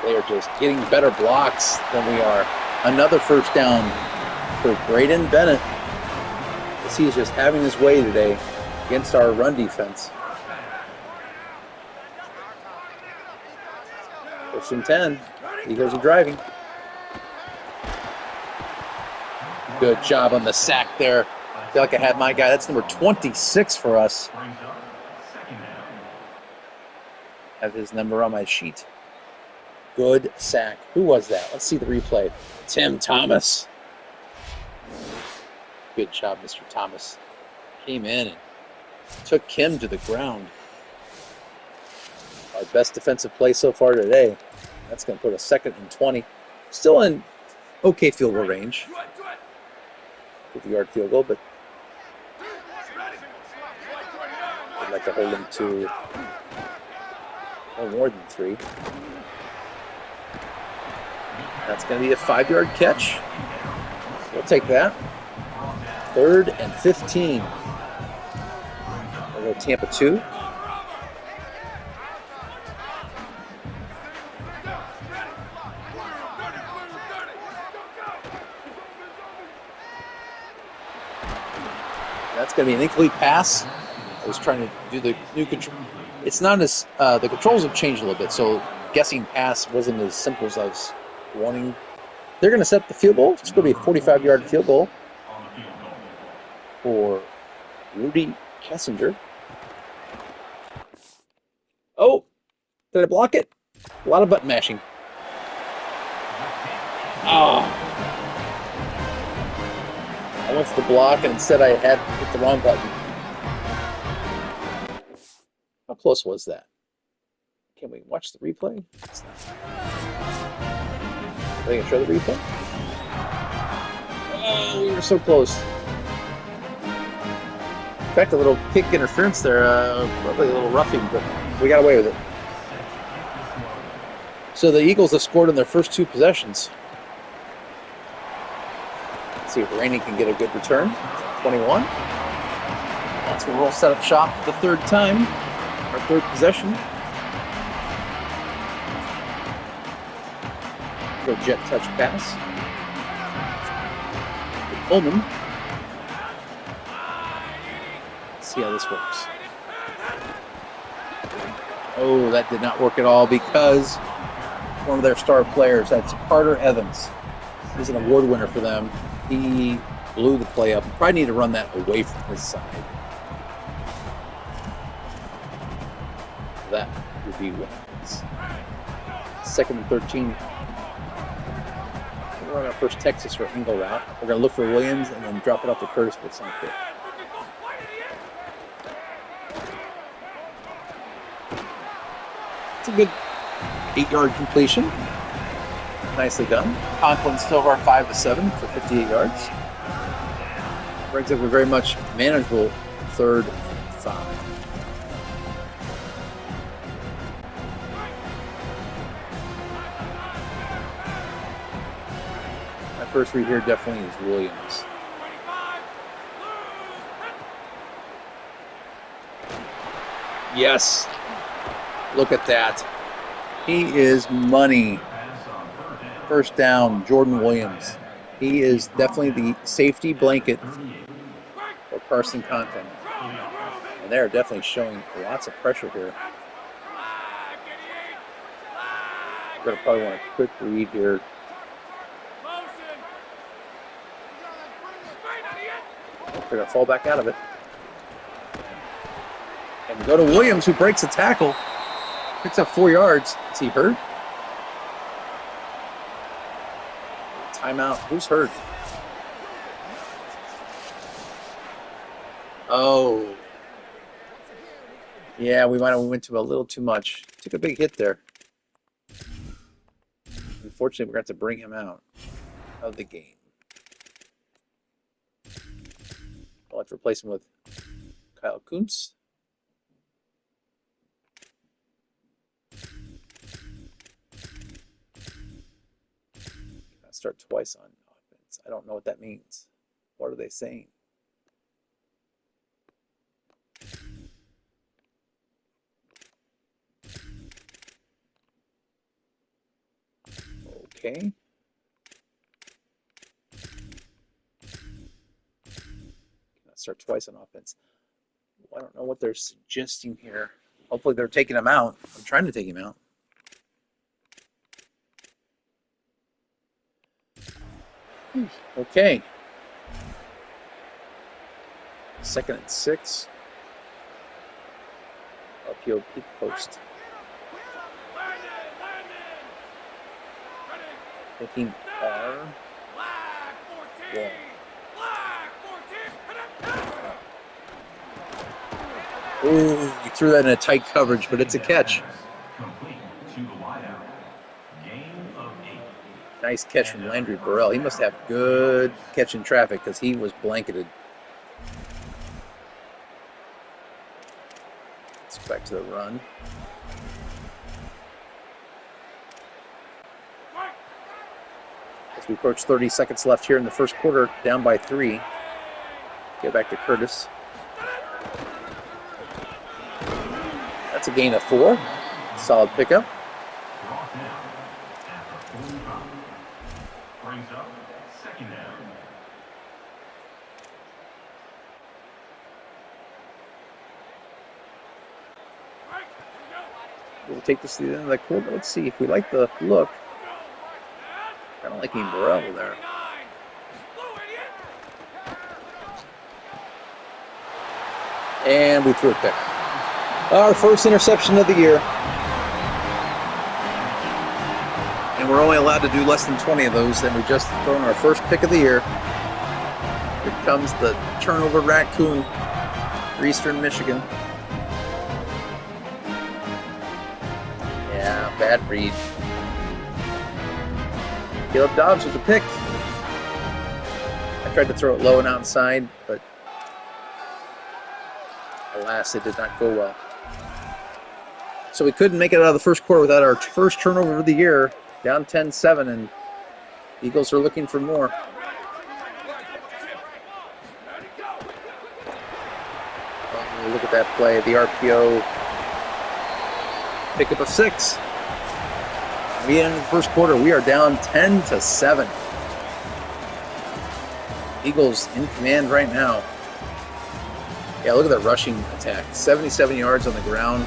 They are just getting better blocks than we are. Another first down for Braden Bennett. As he's just having his way today against our run defense. 1st and 10. Eagles are driving. Good job on the sack there. I feel like I had my guy. That's number 26 for us. Have his number on my sheet. Good sack. Who was that? Let's see the replay. Tim Thomas. Good job, Mr. Thomas. Came in and took Kim to the ground. Our best defensive play so far today. That's going to put a 2nd and 20. Still in okay field goal range. 50-yard field goal, but I'd like to hold him to no more than 3. That's going to be a 5-yard catch. We'll take that. 3rd and 15. We'll go Tampa 2. That's going to be an incomplete pass. I was trying to do the new control. It's not as the controls have changed a little bit, so guessing pass wasn't as simple as I was wanting. They're going to set the field goal. It's going to be a 45-yard field goal for Rudy Kessinger. Oh, did I block it? A lot of button mashing. Oh. I went for the block, and instead I had hit the wrong button. How close was that? Can we watch the replay? It's not. Are they going to show the replay? Oh, we were so close. In fact, a little kick interference there, probably a little roughing, but we got away with it. So the Eagles have scored in their first 2 possessions. Let's see if Rainey can get a good return. 21. That's where we'll set up shop for the 3rd time. Our 3rd possession. Go jet touch pass. Pullman. Let's see how this works. Oh, that did not work at all because one of their star players, that's Carter Evans. He's an award winner for them. He blew the play up. Probably need to run that away from his side. That would be Williams. 2nd and 13. We're on our first Texas or angle route. We're going to look for Williams and then drop it off to Curtis, but it's not good. It's a good 8-yard completion. Nicely done. Conklin still our 5 of 7 for 58 yards. Brings up a very much manageable 3rd and 5. My first read here definitely is Williams. Yes. Look at that. He is money. First down, Jordan Williams. He is definitely the safety blanket for Carson Conklin. And they're definitely showing lots of pressure here. We're going to probably want a quick read here. They're going to fall back out of it. And go to Williams, who breaks a tackle. Picks up 4 yards. Is he hurt? Timeout. Who's hurt? Oh. Yeah, we might have went to a little too much. Took a big hit there. Unfortunately, we're going to have to bring him out of the game. I'll have to replace him with Kyle Kuntz. Start twice on offense. I don't know what that means. What are they saying? Okay. Start twice on offense. I don't know what they're suggesting here. Hopefully they're taking him out. I'm trying to take him out. Okay. 2nd and 6. RPO peak post. Taking R. Yeah. Ooh, you threw that in a tight coverage, but it's a catch. Nice catch from Landry Burrell. He must have good catch in traffic because he was blanketed. Let's go back to the run. As we approach 30 seconds left here in the first quarter, down by 3. Get back to Curtis. That's a gain of 4. Solid pickup. We'll take this to the end of the quarter. Let's see if we like the look. Kind of liking Burrell there. And we threw a pick. Our first interception of the year. And we're only allowed to do less than 20 of those, and we just thrown our first pick of the year. Here comes the turnover raccoon for Eastern Michigan. Yeah, bad read. Caleb Dobbs with the pick. I tried to throw it low and outside, but alas, it did not go well. So we couldn't make it out of the first quarter without our first turnover of the year, down 10-7, and Eagles are looking for more. Look at that play, the RPO, pick up a 6. We ended the first quarter, we are down 10-7. Eagles in command right now. Yeah, look at that rushing attack. 77 yards on the ground.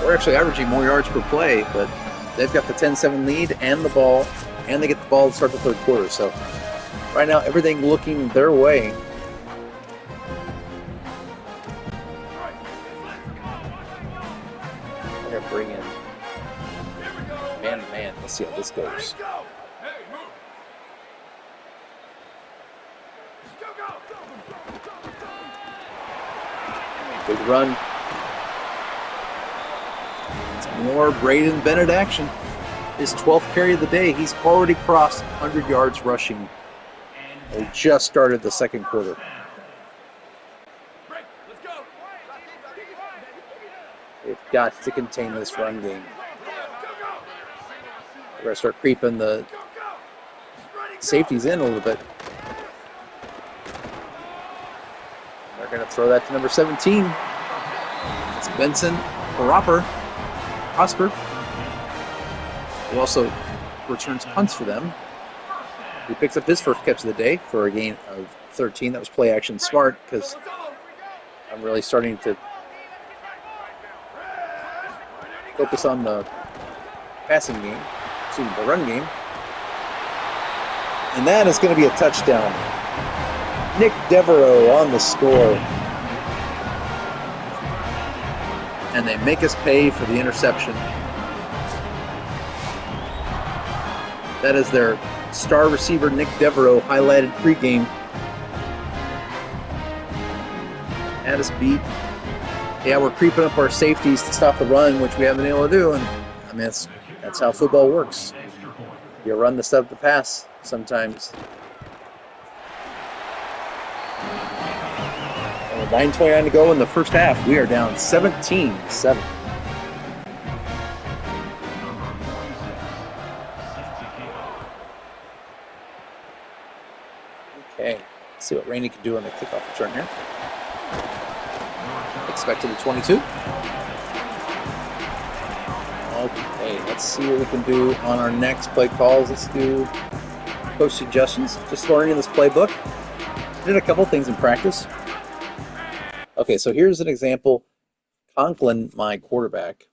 We're actually averaging more yards per play, but they've got the 10-7 lead and the ball, and they get the ball to start the third quarter. So right now, everything looking their way. They're going to bring in man-to-man. Let's see how this goes. Big run. It's more Braden Bennett action. His 12th carry of the day. He's already crossed 100 yards rushing. We just started the second quarter. They've got to contain this run game. We're going to start creeping the safeties in a little bit. They're going to throw that to number 17. It's Benson Prosper, who also returns punts for them. He picks up his first catch of the day for a gain of 13. That was play action smart because I'm really starting to focus on the passing game, the run game. And that is going to be a touchdown. Nick Devereaux on the score. And they make us pay for the interception. That is their star receiver, Nick Devereaux, highlighted pregame. Had us beat. Yeah, we're creeping up our safeties to stop the run, which we haven't been able to do. And I mean, that's how football works. You run the set up the pass sometimes. And with 9:29 to go in the first half, we are down 17-7. Okay, let's see what Rainey can do on the kickoff return here. Expected at 22. Okay, let's see what we can do on our next play calls. Let's do coach suggestions. Just learning this playbook. Did a couple things in practice. Okay, so here's an example. Conklin, my quarterback,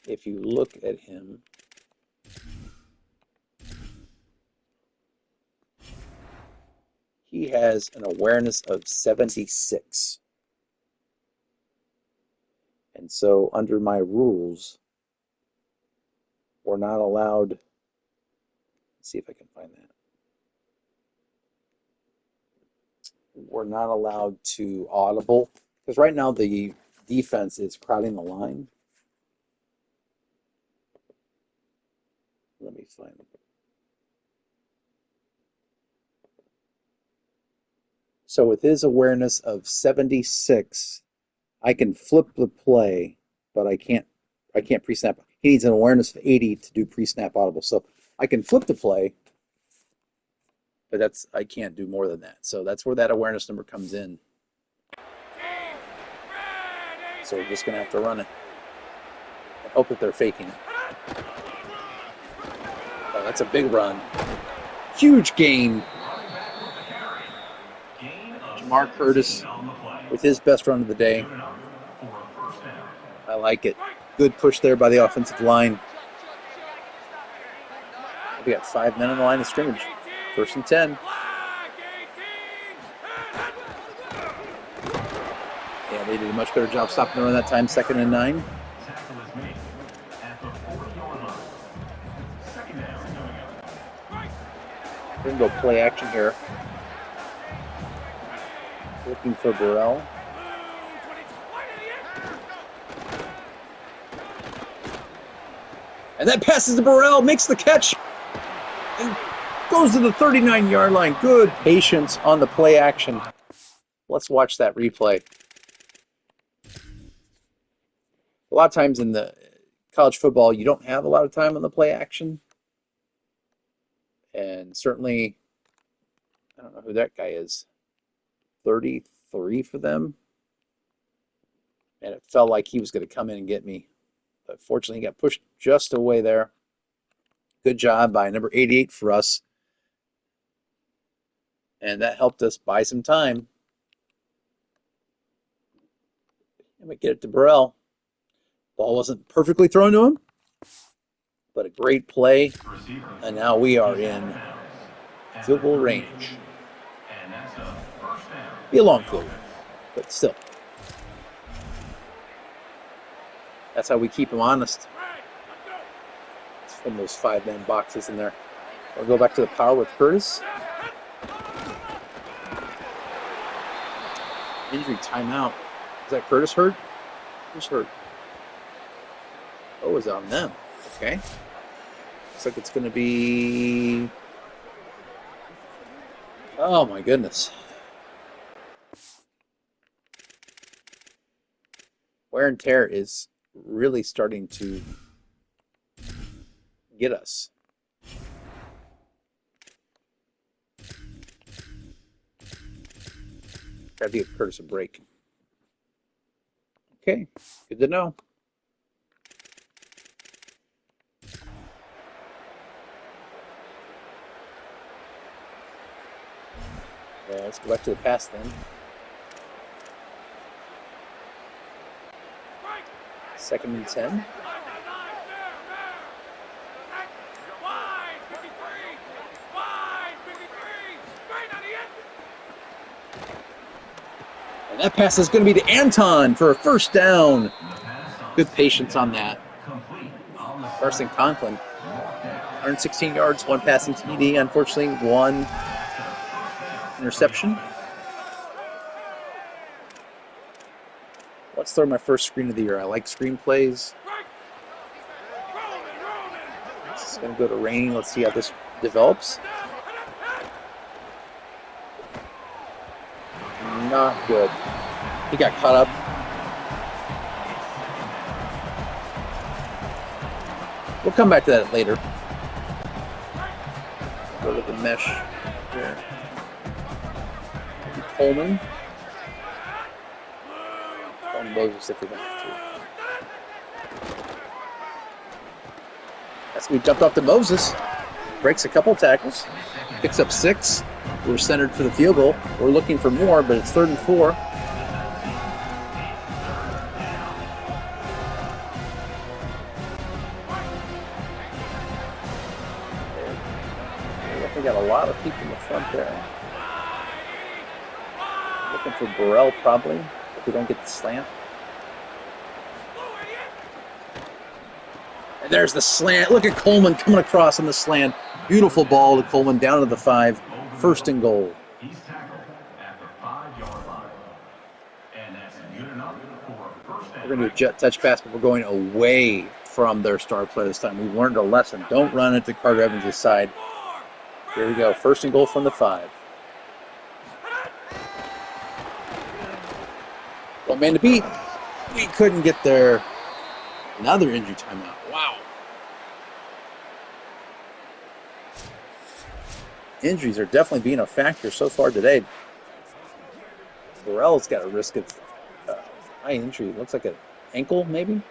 if you look at him, he has an awareness of 76. And so under my rules, we're not allowed, let's see if I can find that. We're not allowed to audible, because right now the defense is crowding the line. Let me find it. So with his awareness of 76, I can flip the play, but I can't pre-snap. he needs an awareness of 80 to do pre-snap audible. So I can flip the play, but I can't do more than that. So that's where that awareness number comes in. So we're just going to have to run it and hope that they're faking it. Oh, that's a big run. Huge gain. Jamar Curtis with his best run of the day. I like it. Good push there by the offensive line. We got 5 men on the line of scrimmage. 1st and 10. Yeah, they did a much better job stopping the run that time. 2nd and 9. We're going to go play action here. Looking for Burrell. And that passes to Burrell, makes the catch, and goes to the 39-yard line. Good patience on the play action. Let's watch that replay. A lot of times in the college football, you don't have a lot of time on the play action. And certainly, I don't know who that guy is, 33 for them. And it felt like he was going to come in and get me. But fortunately, he got pushed just away there. Good job by number 88 for us. And that helped us buy some time. And we get it to Burrell. Ball wasn't perfectly thrown to him, but a great play. And now we are in field goal range. Be a long field goal, but still. That's how we keep him honest. It's from those 5-man boxes in there. We'll go back to the power with Curtis. Injury timeout. Is that Curtis hurt? Who's hurt? Oh, it's on them. Okay. Looks like it's going to be... Oh, my goodness. Wear and tear is really starting to get us. Got to give Curtis a break. Okay, good to know. Yeah, let's go back to the pass then. Second and 10. And that pass is going to be to Anton for a first down. Good patience on that. Carson Conklin, 116 yards, 1 passing TD. Unfortunately, 1 interception. Let's throw my first screen of the year. I like screenplays. It's going to go to Rainey. Let's see how this develops. Not good. He got caught up. We'll come back to that later. Go to the mesh here. Coleman. On Moses if we don't have to. As we jumped off to Moses. Breaks a couple tackles. Picks up 6. We're centered for the field goal. We're looking for more, but it's 3rd and 4. We got a lot of people in the front there. Looking for Burrell probably, if we don't get the slant. And there's the slant. Look at Coleman coming across on the slant. Beautiful ball to Coleman down to the 5. 1st and goal. He's tackled at the 5-yard line. And that's good enough for a first down. We're going to do a jet touch pass, but we're going away from their star player this time. We've learned a lesson. Don't run it to Carter Evans' side. Here we go. 1st and goal from the 5. One man to beat. We couldn't get there. Another injury timeout. Wow. Injuries are definitely being a factor so far today. Burrell's got a risk of high injury. Looks like an ankle, maybe.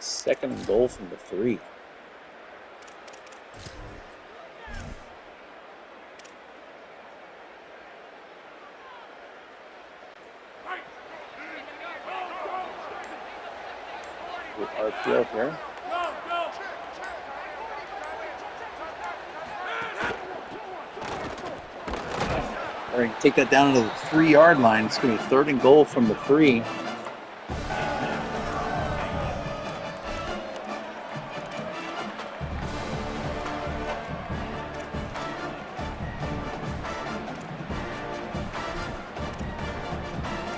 2nd and goal from the 3. RPO here. We're going to take that down to the 3-yard line. It's going to be 3rd and goal from the 3.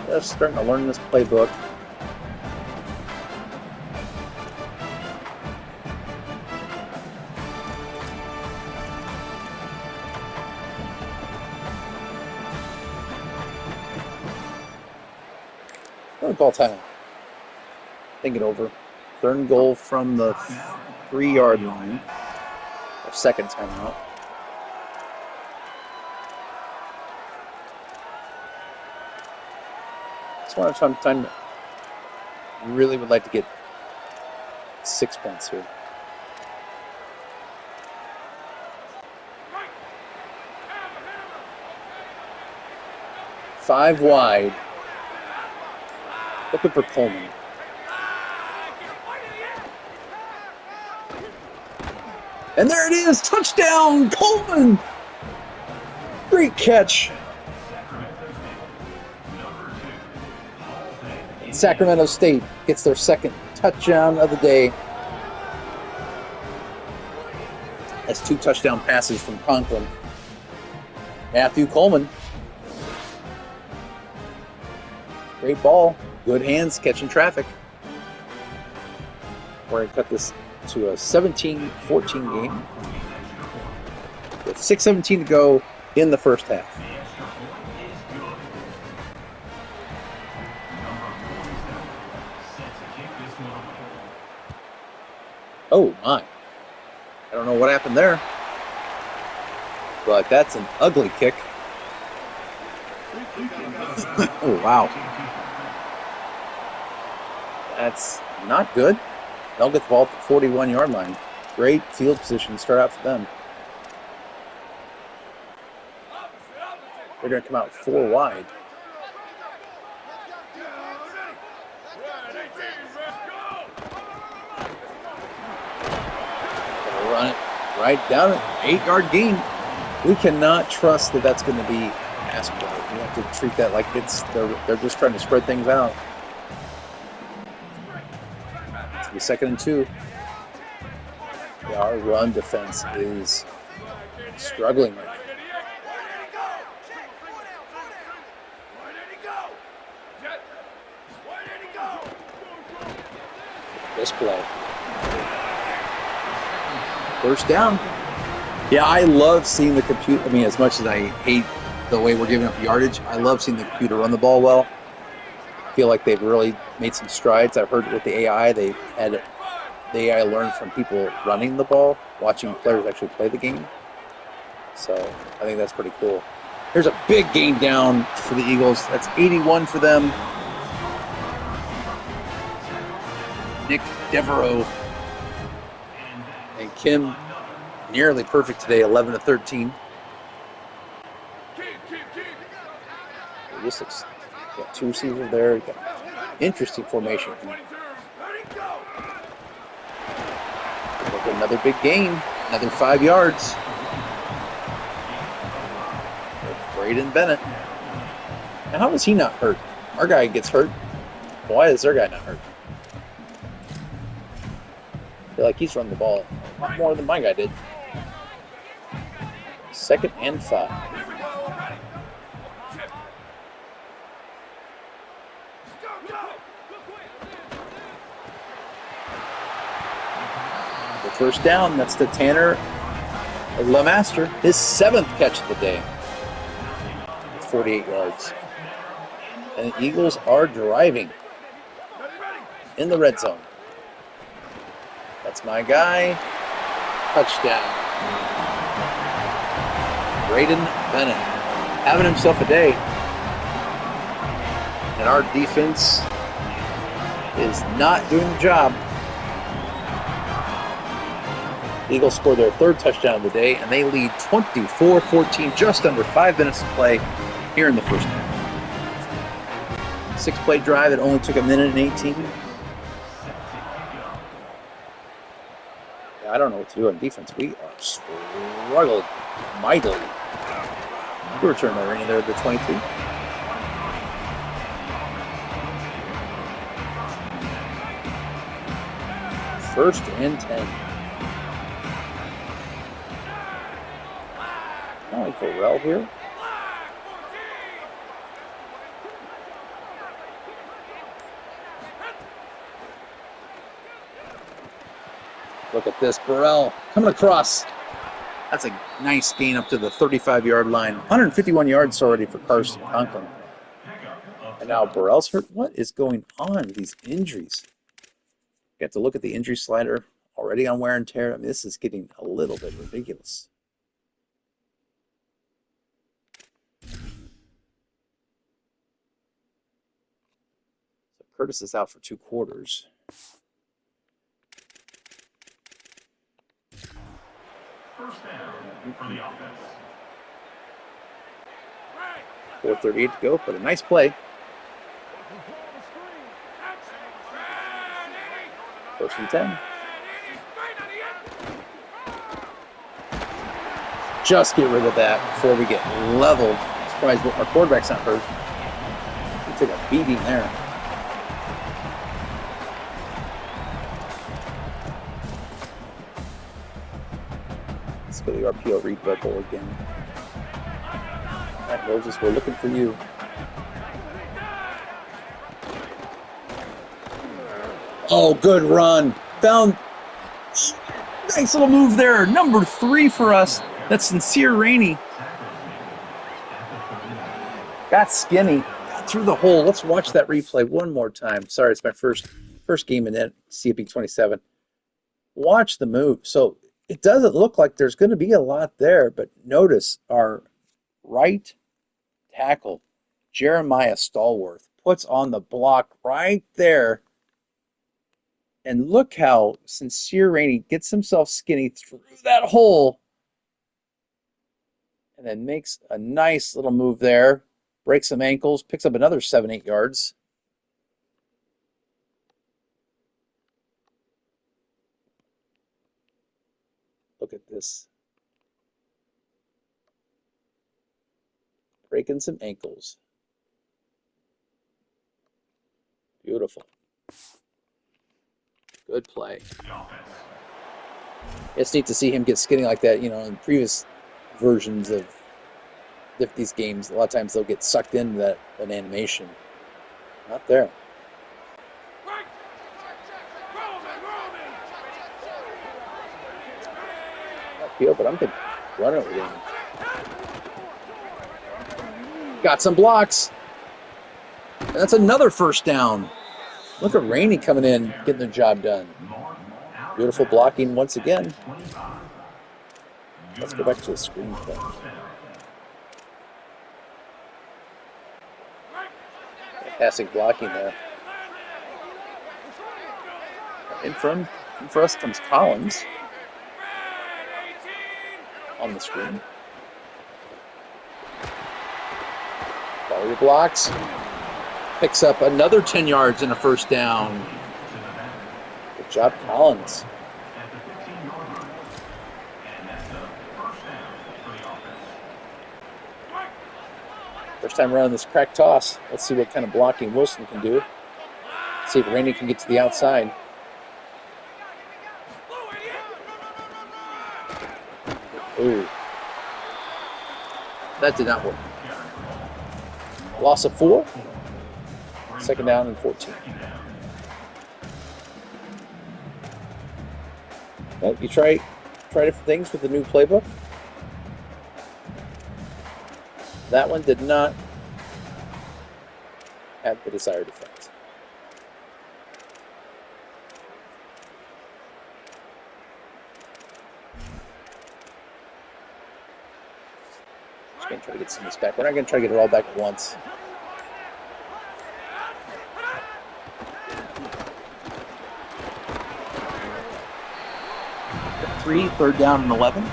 Just starting to learn this playbook. Ball time. Think it over. 3rd and goal from the 3-yard line. Our 2nd timeout. Just want to time. Really would like to get 6 points here. Five wide. Looking for Coleman. And there it is! Touchdown! Coleman! Great catch. And Sacramento State gets their 2nd touchdown of the day. That's 2 touchdown passes from Conklin. Matthew Coleman. Great ball. Good hands catching traffic. We're going to cut this to a 17-14 game with 6:17 to go in the first half. Oh my. I don't know what happened there, but that's an ugly kick. Oh, wow. That's not good. They'll get the ball at the 41-yard line. Great field position to start out for them. They're going to come out 4 wide. Gonna run it right down it. 8-yard gain. We cannot trust that that's going to be pass play. We have to treat that like they're just trying to spread things out. The 2nd and 2. Yeah, our run defense is struggling right now. This play. First down. Yeah, I love seeing the computer. I mean, as much as I hate the way we're giving up yardage, I love seeing the computer run the ball well. I feel like they've really made some strides. I've heard with the AI, they had the AI learn from people running the ball, watching players actually play the game. So I think that's pretty cool. Here's a big gain down for the Eagles. That's 81 for them. Nick Devereaux and Kim nearly perfect today, 11 to 13. This looks, got 2 receivers there. Got interesting formation. Another big gain, another 5 yards. Braden Bennett. Now, how is he not hurt? Our guy gets hurt. Why is their guy not hurt? I feel like he's run the ball a lot more than my guy did. 2nd and 5. The first down, that's to Tanner LeMaster, his 7th catch of the day. 48 yards. And the Eagles are driving in the red zone. That's my guy. Touchdown. Braden Bennett having himself a day. And our defense is not doing the job. The Eagles scored their third touchdown of the day, and they lead 24-14, just under 5 minutes to play here in the first half. 6-play drive that only took 1:18. I don't know what to do on defense. We are struggling mightily. Good return by Rainey there at the 22. First and 10. I like Corral here. Look at this, Burrell coming across. That's a nice gain up to the 35-yard line. 151 yards already for Carson Conklin. And now Burrell's hurt. What is going on with these injuries? You have to look at the injury slider. Already on wear and tear. I mean, this is getting a little bit ridiculous. So Curtis is out for 2 quarters. First down for the offense. 4:38 to go, but a nice play. First and 10. Just get rid of that before we get leveled. Surprised our quarterback's not hurt. He took a beating there. Let's go to the RPO read bubble again. All right, Moses, we're looking for you. Oh, good run. Found nice little move there. Number 3 for us. That's Sincere Rainey. Got skinny. Got through the hole. Let's watch that replay one more time. Sorry, it's my first game in it. CFP 27. Watch the move. So it doesn't look like there's going to be a lot there, but notice our right tackle, Jeremiah Stallworth, puts on the block right there. And look how Sincere Rainey gets himself skinny through that hole and then makes a nice little move there, breaks some ankles, picks up another 7-8 yards. Look at this. Breaking some ankles. Beautiful. Good play. It's neat to see him get skinny like that. You know, in previous versions of these games, a lot of times they'll get sucked into an animation. Not there. Appeal, but I'm going to run it with him. Got some blocks. And that's another first down. Look at Rainey coming in, getting the job done. Beautiful blocking once again. Let's go back to the screen play. Fantastic blocking there. In for us comes Collins on the screen. Follow your blocks. Picks up another 10 yards and a first down. Good job, Collins. First time running this crack toss. Let's see what kind of blocking Wilson can do. See if Rainey can get to the outside. Ooh. That did not work. Loss of 4. Second down and 14. Well, you try different things with the new playbook. That one did not have the desired effect. Just going to try to get some of this back. We're not going to try to get it all back at once. Third down and 11. Of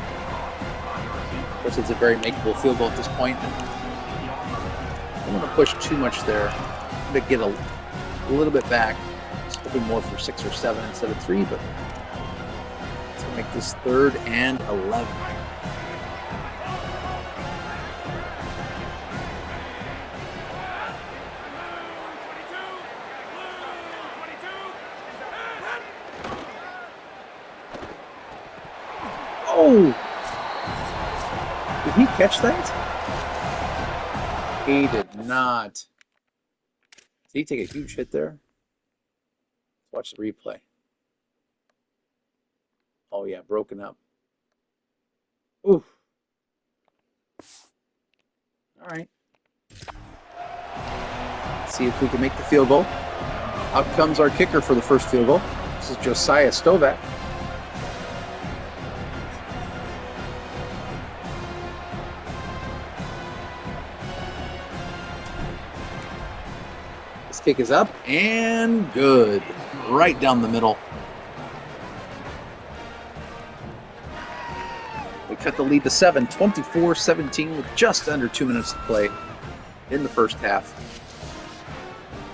course, it's a very makeable field goal at this point. I don't want to push too much there. I'm going to get a little bit back. Just hoping more for 6 or 7 instead of 3, but let's make this 3rd and 11. Oh! Did he catch that? He did not. Did he take a huge hit there? Let's watch the replay. Oh yeah, broken up. Oof. All right. Let's see if we can make the field goal. Out comes our kicker for the first field goal. This is Josiah Stovak. Kick is up and good. Right down the middle. We cut the lead to 7, 24-17 with just under 2 minutes to play in the first half.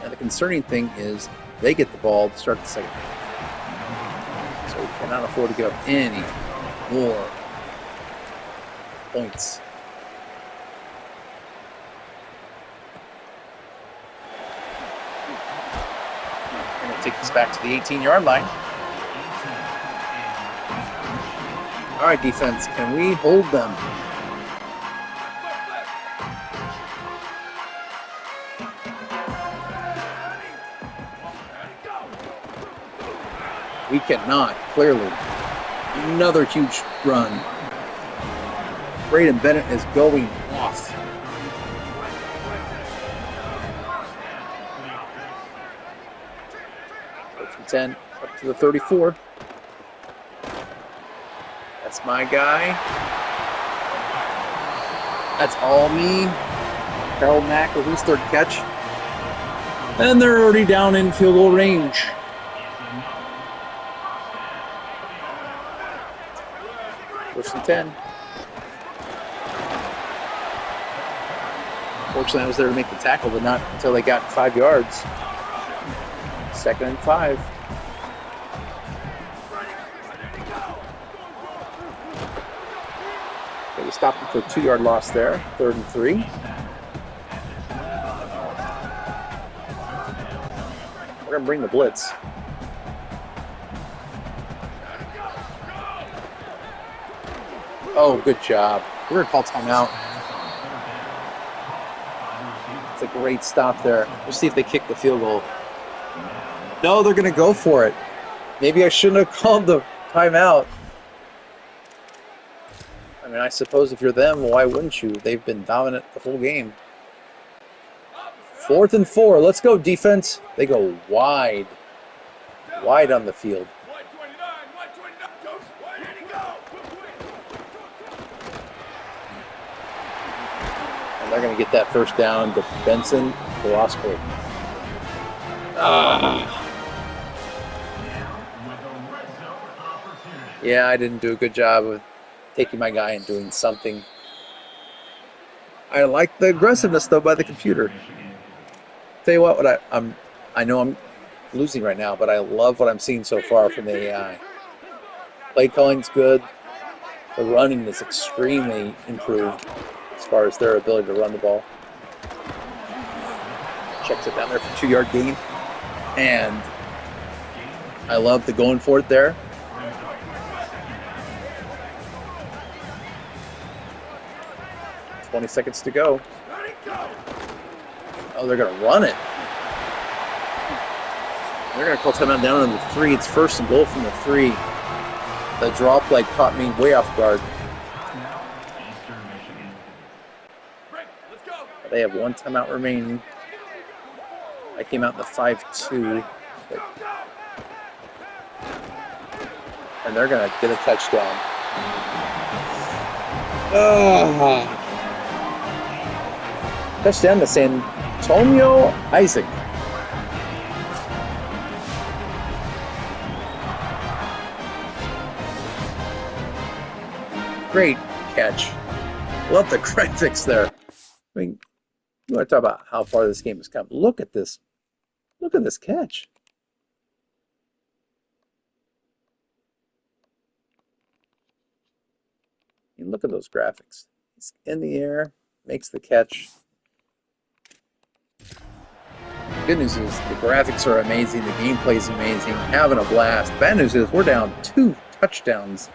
And the concerning thing is they get the ball to start the second half. So we cannot afford to give up any more points. Take this back to the 18-yard line. All right, defense, can we hold them? We cannot, clearly. Another huge run. Braden Bennett is going off. 10 up to the 34. That's my guy. That's all me. Harold Mack with his 3rd catch. And they're already down in field goal range. First and 10. Fortunately, I was there to make the tackle, but not until they got 5 yards. 2nd and 5. Okay, we stopped him for a 2-yard loss there. 3rd and 3. We're going to bring the blitz. Oh, good job. We're going to call timeout. It's a great stop there. We'll see if they kick the field goal. No, they're going to go for it. Maybe I shouldn't have called the timeout. I mean, I suppose if you're them, why wouldn't you? They've been dominant the whole game. 4th and 4. Let's go, defense. They go wide. Wide on the field. And they're going to get that first down to Benson Velasco. Yeah, I didn't do a good job of taking my guy and doing something. I like the aggressiveness though by the computer. Tell you what I know I'm losing right now, but I love what I'm seeing so far from the AI. Play calling's good. The running is extremely improved as far as their ability to run the ball. Checks it down there for 2-yard gain. And I love the going for it there. $20 seconds to go. Oh, they're going to run it. They're going to call timeout down on the 3. It's 1st and goal from the 3. The draw play caught me way off guard. They have 1 timeout remaining. I came out in the 5-2. And they're going to get a touchdown. Touchdown to Santonio Isaac. Great catch. Love the graphics there. I mean, you want to talk about how far this game has come. Look at this. Look at this catch. And look at those graphics. He's in the air, makes the catch. Good news is the graphics are amazing. The gameplay is amazing. Having a blast. Bad news is we're down 2 touchdowns.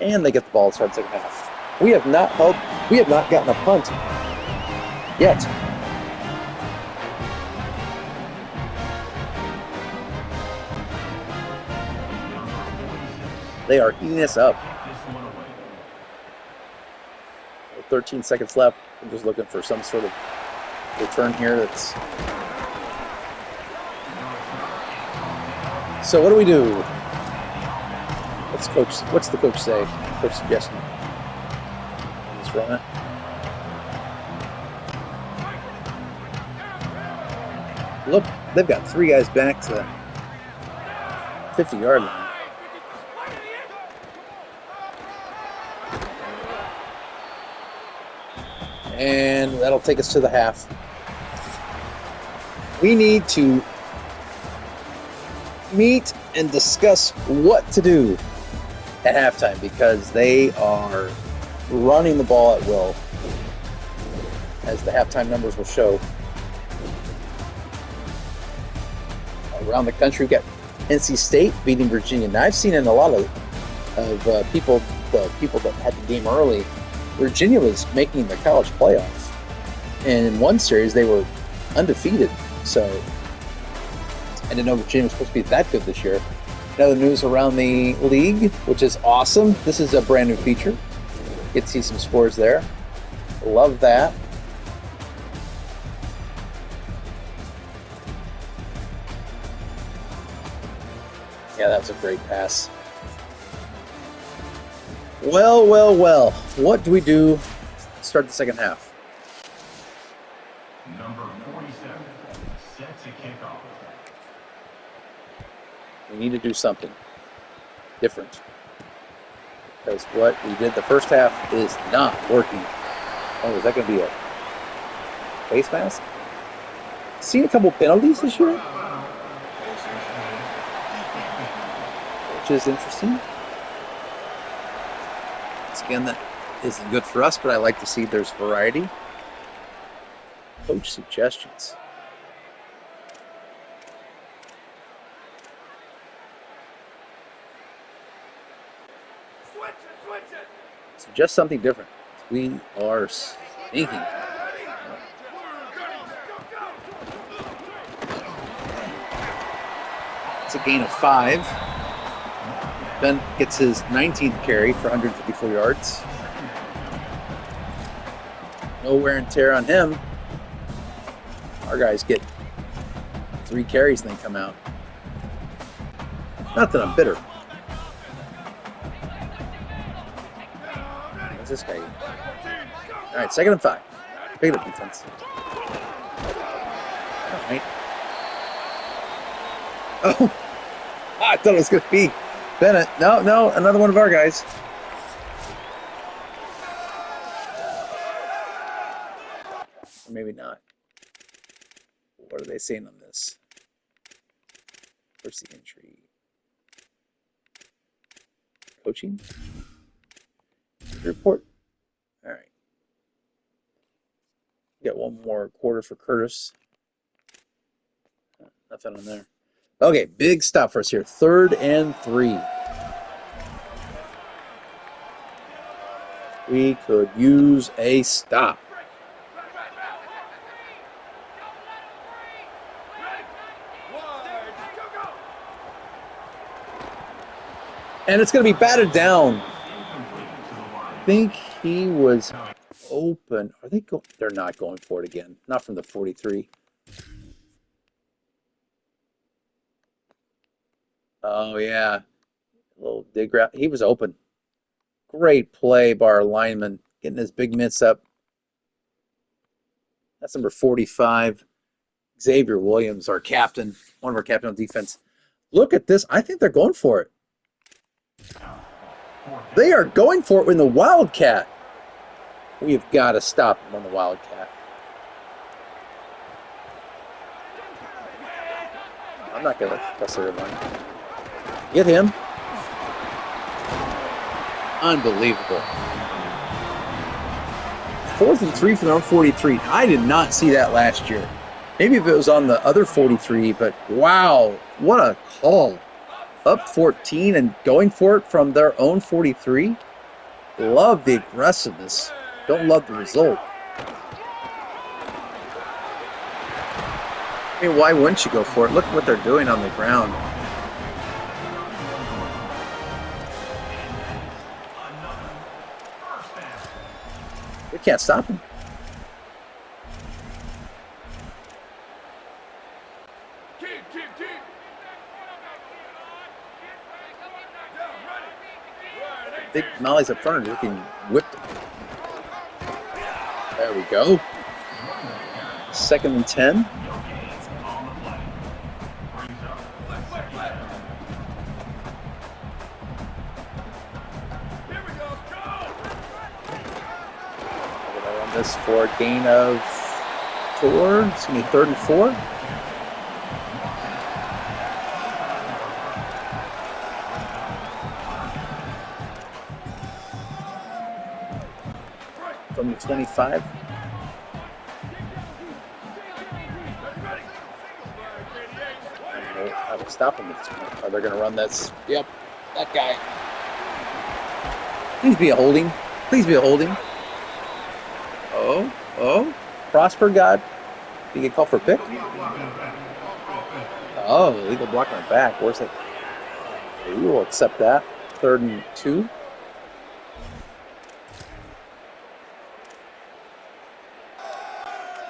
And they get the ball to start the second half. We have not gotten a punt yet. They are eating us up. 13 seconds left. I'm just looking for some sort of return here. That's so. What do we do? What's the coach say? Coach suggestion. Just run it. Look, they've got 3 guys back to the 50-yard line. And that'll take us to the half. We need to meet and discuss what to do at halftime because they are running the ball at will, as the halftime numbers will show. Around the country, we've got NC State beating Virginia. Now, I've seen in a lot of people that had the game early, Virginia was making the college playoffs. And in one series, they were undefeated. So I didn't know Virginia was supposed to be that good this year. Another news around the league, which is awesome. This is a brand new feature. Get to see some scores there. Love that. Yeah, that was a great pass. Well. What do we do to start the second half? Number 47, set to kick off. We need to do something different. Because what we did the first half is not working. Oh, is that going to be a face mask? Seen a couple penalties this year, which is interesting. Again, that isn't good for us, but I like to see there's variety. Coach suggestions. Suggest something different. We are stinking. It's a gain of 5. Ben gets his 19th carry for 154 yards. No wear and tear on him. Our guys get 3 carries and they come out. Not that I'm bitter. What's this guy? All right, 2nd and 5. Pick it up, defense. All right. Oh, I thought it was going to be Bennett. No, another one of our guys. Or maybe not. What are they saying on this? Where's the entry? Coaching? Report. All right. Got one more quarter for Curtis. Nothing on there. Okay, big stop for us here. 3rd and 3. We could use a stop. And it's going to be batted down. I think he was open. Are they going? They're not going for it again. Not from the 43. Oh, yeah. A little dig route. He was open. Great play by our lineman, getting his big mitts up. That's number 45. Xavier Williams, our captain, one of our captain on defense. Look at this. I think they're going for it. They are going for it in the Wildcat. We've got to stop them on the Wildcat. I'm not going to press the line. Get him. Unbelievable. 4th and 3 from their own 43. I did not see that last year. Maybe if it was on the other 43, but wow, what a call. Up 14 and going for it from their own 43. Love the aggressiveness. Don't love the result. I mean, why wouldn't you go for it? Look at what they're doing on the ground. They can't stop him. Big Molly's up front, you can whip it. There we go. 2nd and 10. On this for a gain of 4. It's going to be 3rd and 4. From the 25. How to stop him at this point. Are they going to run this? Yep, that guy. Please be a holding. Please be a holding. Oh. Prosper God. Did he get called for a pick? Oh, illegal block on the back. Where's it? We will accept that. 3rd and 2.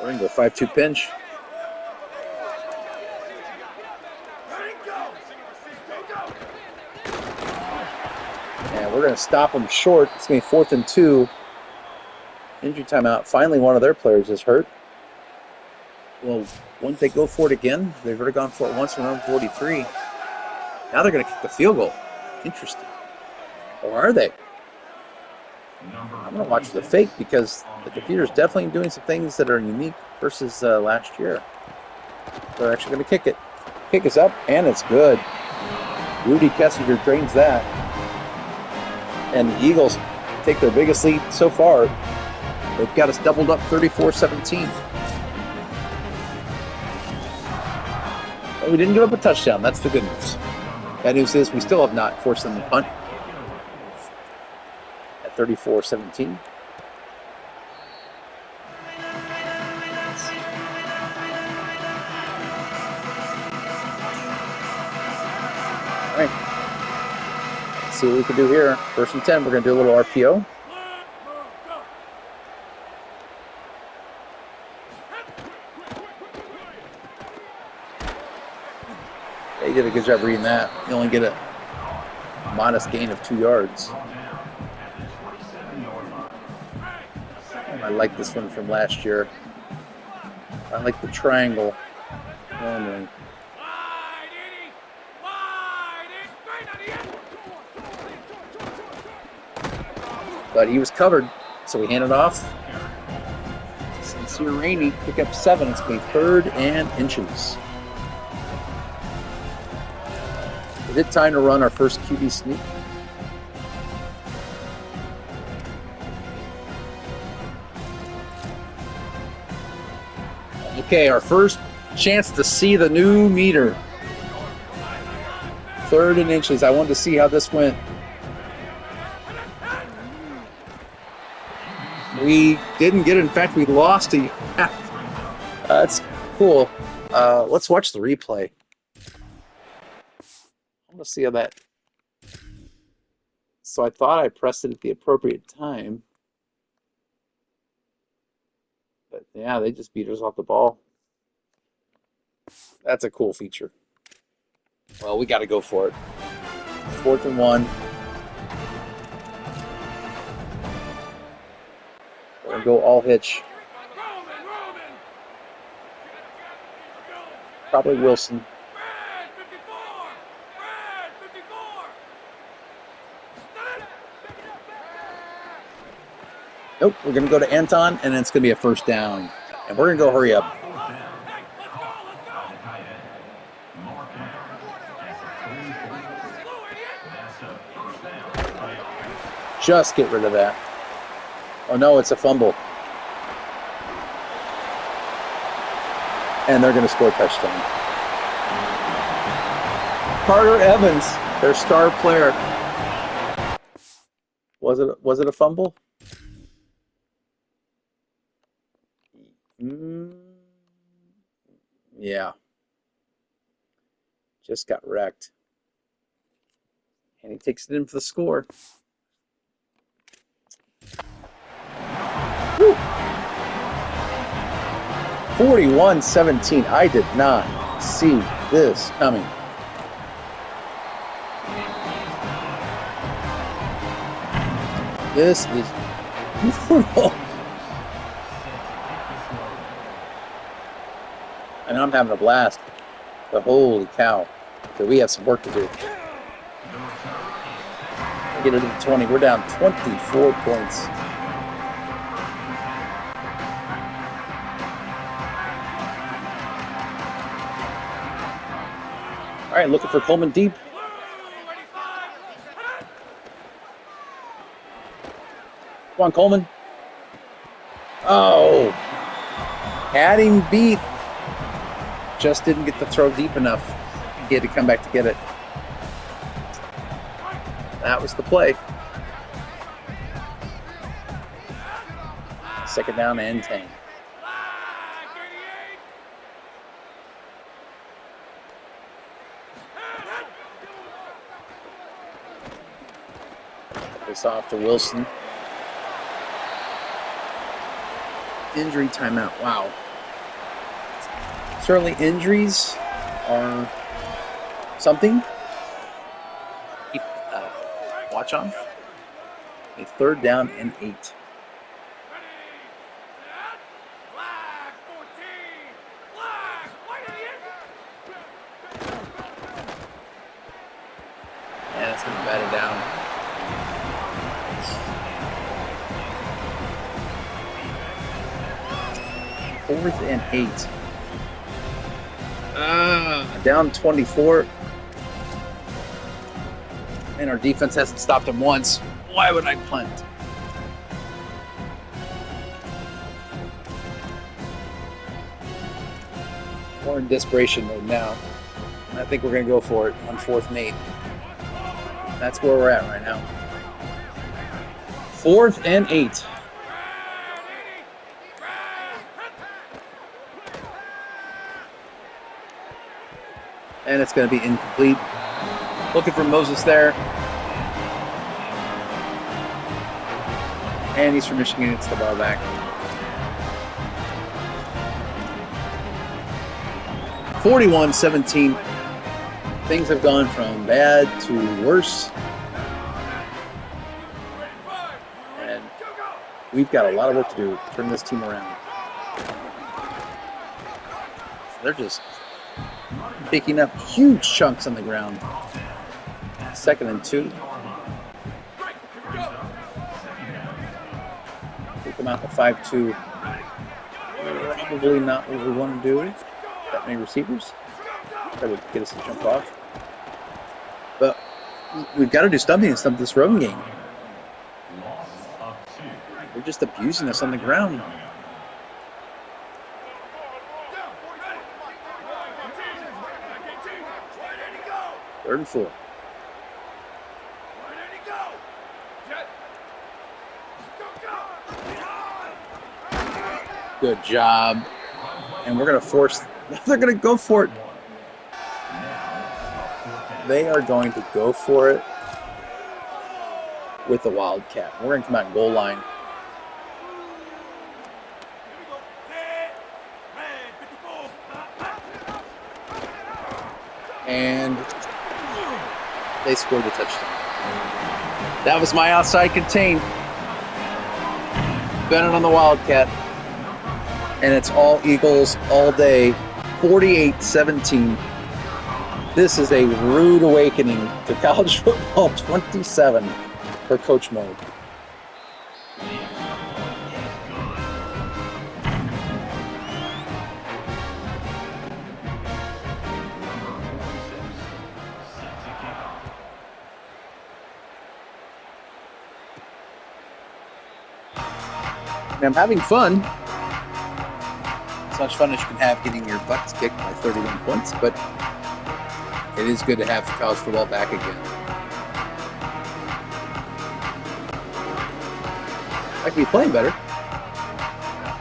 We're going to go 5-2 pinch. And we're going to stop them short. It's going to be 4th and 2. Injury timeout. Finally, one of their players is hurt. Well, wouldn't they go for it again? They've already gone for it once from around 43. Now they're going to kick the field goal. Interesting. Or are they? I'm going to watch the fake because the computer's definitely doing some things that are unique versus last year. They're actually going to kick it. Kick is up, and it's good. Rudy Kessinger drains that. And the Eagles take their biggest lead so far. They've got us doubled up 34-17. But we didn't give up a touchdown. That's the good news. Bad news is we still have not forced them to punt. 34-17. All right. Let's see what we can do here. 1st and 10. We're going to do a little RPO. They did a good job reading that. You only get a modest gain of 2 yards. I like this one from last year. I like the triangle normally. But he was covered, so we hand it off. Sincere Rainey pick up 7. It's going to be 3rd and inches. Is it time to run our first QB sneak? Okay, our first chance to see the new meter. 3rd and inches. I wanted to see how this went. We didn't get it. In fact, we lost a. That's cool. Let's watch the replay. I want to see how that. So I thought I pressed it at the appropriate time. But yeah, they just beat us off the ball. That's a cool feature. Well, we got to go for it. 4th and 1. We're going to go all hitch. Probably Wilson. Nope, we're going to go to Anton, and it's going to be a first down. And we're going to go hurry up. Just get rid of that. Oh, no, it's a fumble. And they're going to score a touchdown. Carter Evans, their star player. Was it a fumble? Yeah. Just got wrecked. And he takes it in for the score. Woo. 41-17. I did not see this coming. This is brutal. And I'm having a blast. But holy cow. So we have some work to do. Get it to 20. We're down 24 points. All right, looking for Coleman deep. Come on, Coleman. Oh. Had him beat. Just didn't get the throw deep enough. He had to come back to get it. That was the play. Second down and 10. This off to Wilson. Injury timeout. Wow. Certainly injuries are something. Keep watch on. A third down and 8. Yeah, it's going to bat it down. Fourth and 8. Down 24. And our defense hasn't stopped him once. Why would I punt? We're in desperation mode now. I think we're going to go for it on 4th and 8. That's where we're at right now. 4th and 8. And it's going to be incomplete. Looking for Moses there. And he's from Michigan. Gets the ball back. (41-17). Things have gone from bad to worse. And we've got a lot of work to do to turn this team around. They're just picking up huge chunks on the ground. 2nd and 2. Take them out to 5-2. Probably not what we want to do. That many receivers. That would get us to jump off. But we've got to do something to stop this run game. They're just abusing us on the ground. 3rd and 4. Good job. And we're going to force... They're going to go for it. They are going to go for it with the Wildcat. We're going to come out and goal line. And they scored the touchdown. That was my outside contain. Bennett on the Wildcat. And it's all Eagles all day 48-17. This is a rude awakening to college football 27 for Coach Mo. I'm having fun. It's not as fun as you can have getting your butts kicked by 31 points, but it is good to have college football back again. I could be playing better.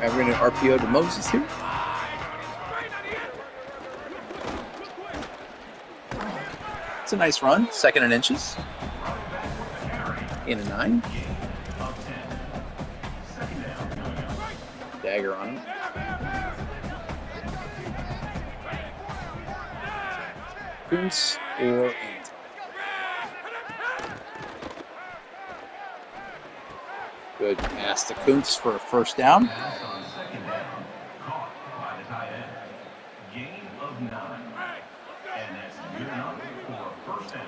We're going to RPO to Moses here. It's a nice run. 2nd and inches. 8 and 9. Dagger on him. Kuntz or Ant. Good pass to Kuntz for a first down. Pass on 2nd down. Caught by the tight end. Gain of 9. And that's good enough for a first down.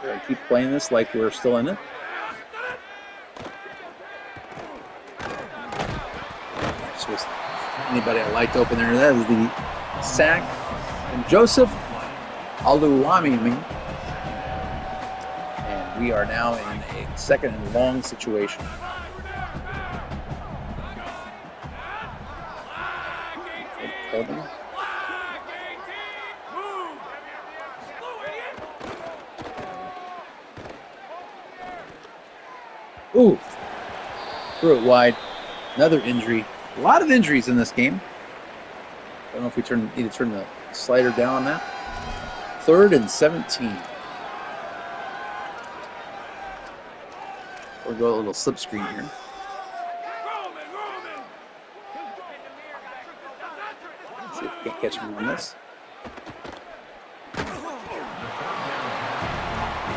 We're going to keep playing this like we're still in it. Was anybody I liked open there. That is the sack from Joseph Aluwamimi. And we are now in a 2nd and long situation. Holding. Ooh. Threw it wide. Another injury. A lot of injuries in this game. I don't know if we need to turn the slider down on that. 3rd and 17. We'll go a little slip screen here. Let's see if we can catch him on this.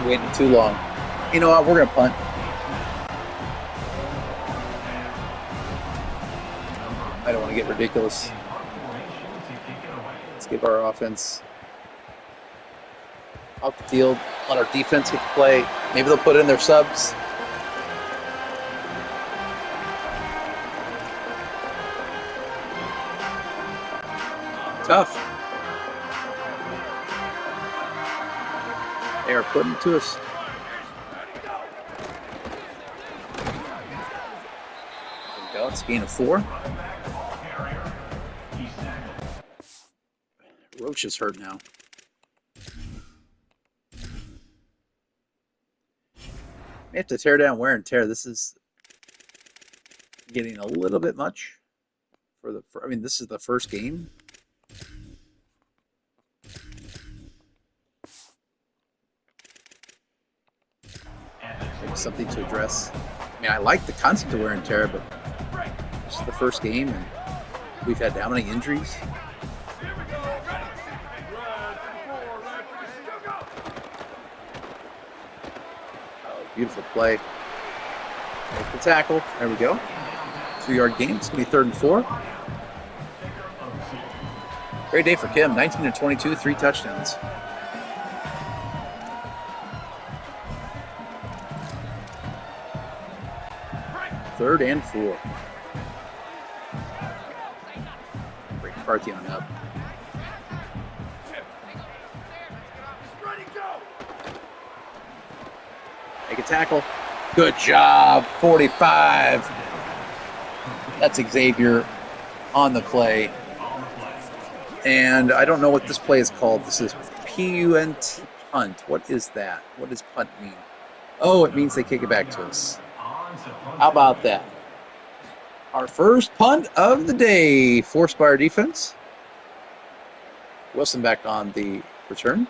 Waiting too long. You know what? We're going to punt. I don't want to get ridiculous. Let's give our offense off the field. Let our defense get to play. Maybe they'll put in their subs. Tough. They are putting it to us. There we go. It's a gain of 4. Roach is hurt now. We have to tear down wear and tear. This is getting a little bit much I mean, this is the first game. Maybe something to address. I mean, I like the concept of wear and tear, but this is the first game, and we've had how many injuries? Beautiful play. Make the tackle. There we go. 2-yard gain. It's going to be 3rd and 4. Great day for Kim. 19 of 22, 3 touchdowns. Third and 4. Great McCarthy on up. Make a tackle. Good job. 45. That's Xavier on the play. And I don't know what this play is called. This is PUNT, punt. What is that? What does punt mean? Oh, it means they kick it back to us. How about that? Our first punt of the day. Forced by our defense. Wilson back on the return.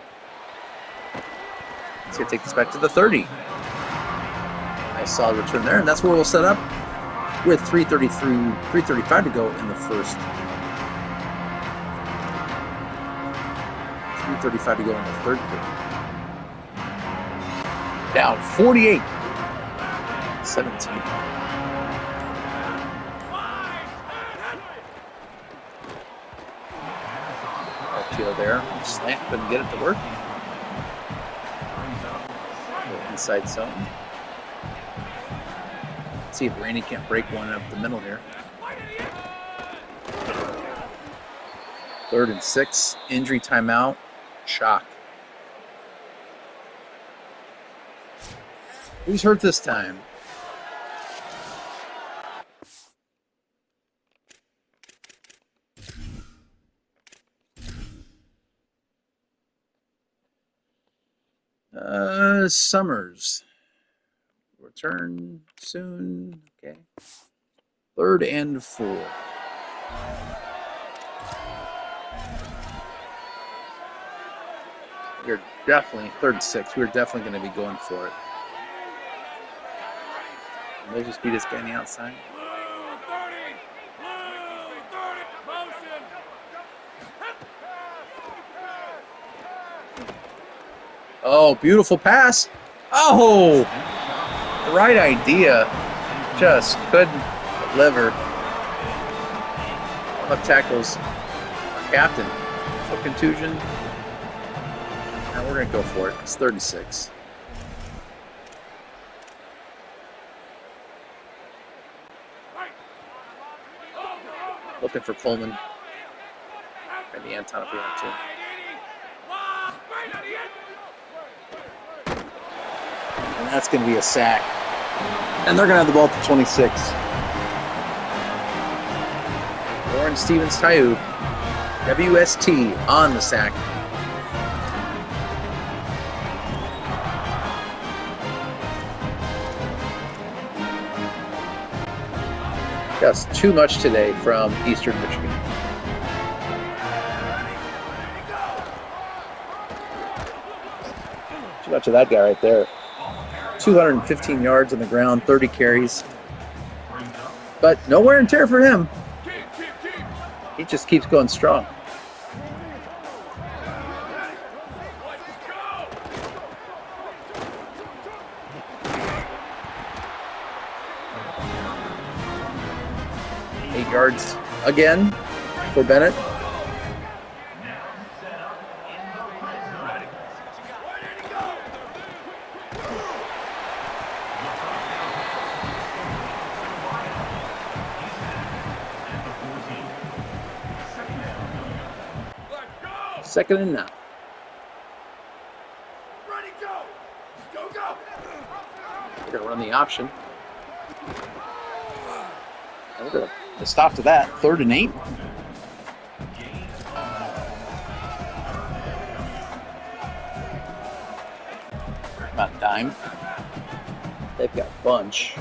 He's going to take this back to the 30. Nice solid return there, and that's where we'll set up with 3:35 to go in the first. 3:35 to go in the third quarter. Down 48-17. ratio there. Slant couldn't get it to work. Inside zone. Let's see if Randy can't break one up the middle here. 3rd and 6. Injury timeout. Shock. Who's hurt this time? Summers. Return soon. Okay. 3rd and 4. We're definitely 3rd and 6. We're definitely going to be going for it. They'll just beat this guy on the outside. Oh, beautiful pass. Oh, the right idea. Just couldn't deliver. Left tackles our captain. For contusion. Now we're going to go for it. It's 3rd and 6. Looking for Coleman. Maybe Anton if we want to. And that's going to be a sack. And they're going to have the ball at the 26. Warren Stevens-Taiub, WST on the sack. Just too much today from Eastern Michigan. Too much of that guy right there. 215 yards on the ground, 30 carries. But no wear and tear for him. He just keeps going strong. Yards again for Bennett. Second and 9. We're going to run the option. And we're going to stop to that. 3rd and 8. About a dime. They've got a bunch.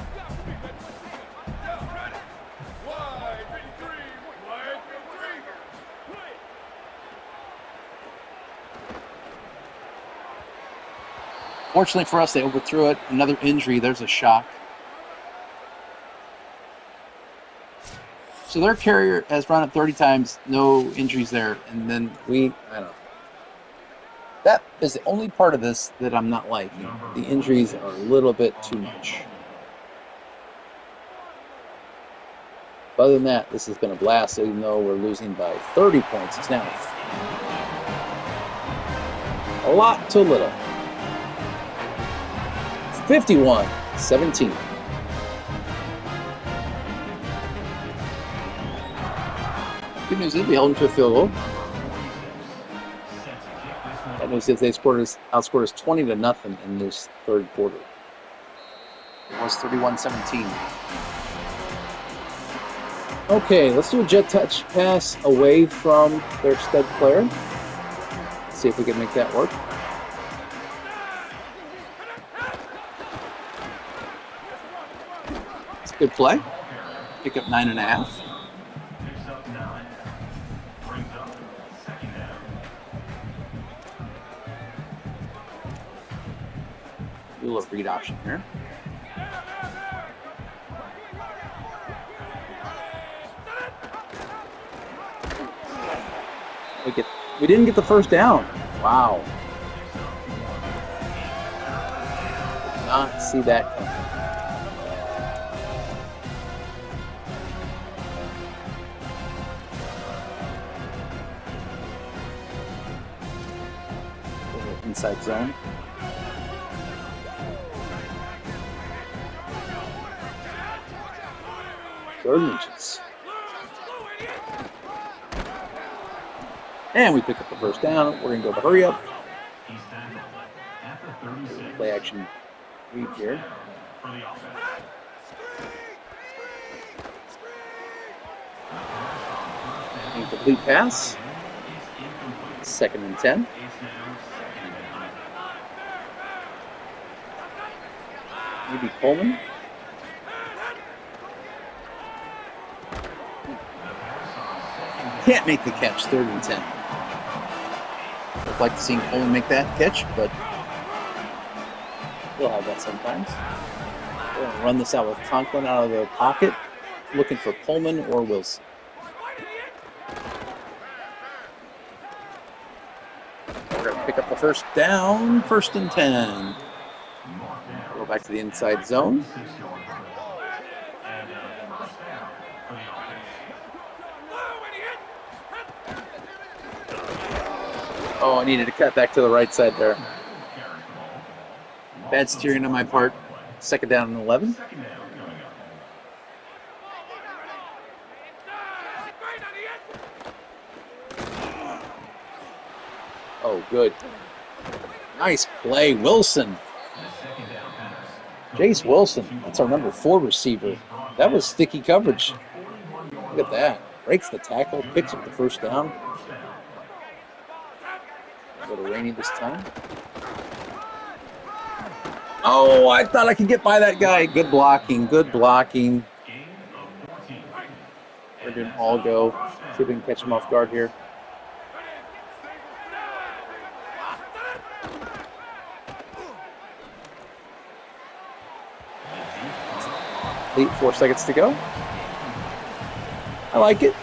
Fortunately for us, they overthrew it. Another injury. There's a shock. So their carrier has run it 30 times, no injuries there. And then I don't know. That is the only part of this that I'm not liking. The injuries are a little bit too much. But other than that, this has been a blast, even though we're losing by 30 points. It's now a lot to little. 51-17. Good news is we held them to a field goal. Bad news is they outscored us 20-0 in this third quarter. It was 31-17. Okay, let's do a jet touch pass away from their stud player. Let's see if we can make that work. It's a good play. Pick up 9.5. Do a little read option here. We didn't get the first down. Wow. Did not see that coming. inside zone. Third inches. And we pick up the first down. We're going to go to hurry up. Play action read here. Incomplete pass. 2nd and 10. Maybe Coleman. Can't make the catch, 3rd and 10. I'd like to see Coleman make that catch, but we'll have that sometimes. We're going to run this out with Conklin out of the pocket, looking for Coleman or Wilson. We're going to pick up the first down, 1st and 10. Go back to the inside zone. Oh, I needed to cut back to the right side there. Bad steering on my part. 2nd down and 11. Oh, good. Nice play, Wilson. Jace Wilson, that's our number 4 receiver. That was sticky coverage. Look at that. Breaks the tackle, picks up the first down. Go to Rainey this time. Oh, I thought I could get by that guy. Good blocking, good blocking. We're doing all go. See if we can catch him off guard here. Eight, 4 seconds to go. I like it.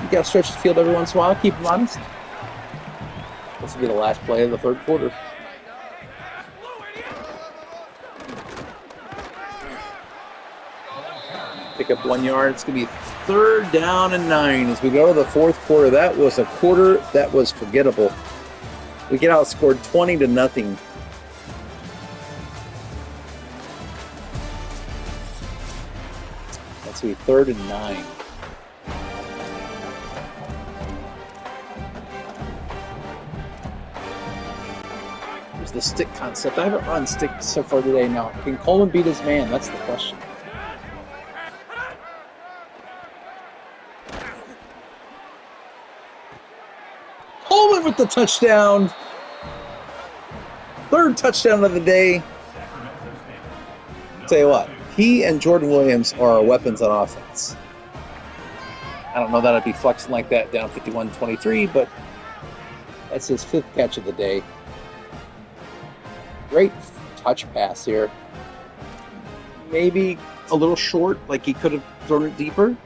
You got to stretch the field every once in a while. Keep them honest. This will be the last play of the 3rd quarter. Pick up 1 yard. It's going to be 3rd down and 9 as we go to the 4th quarter. That was a quarter that was forgettable. We get outscored 20-0. That's going to be 3rd and 9. There's the stick concept. I haven't run stick so far today now. Can Coleman beat his man? That's the question. Coleman with the touchdown. 3rd touchdown of the day. Tell you what, he and Jordan Williams are our weapons on offense. I don't know that I'd be flexing like that down 51-23, but that's his 5th catch of the day. Great touch pass here. Maybe a little short, like he could have thrown it deeper.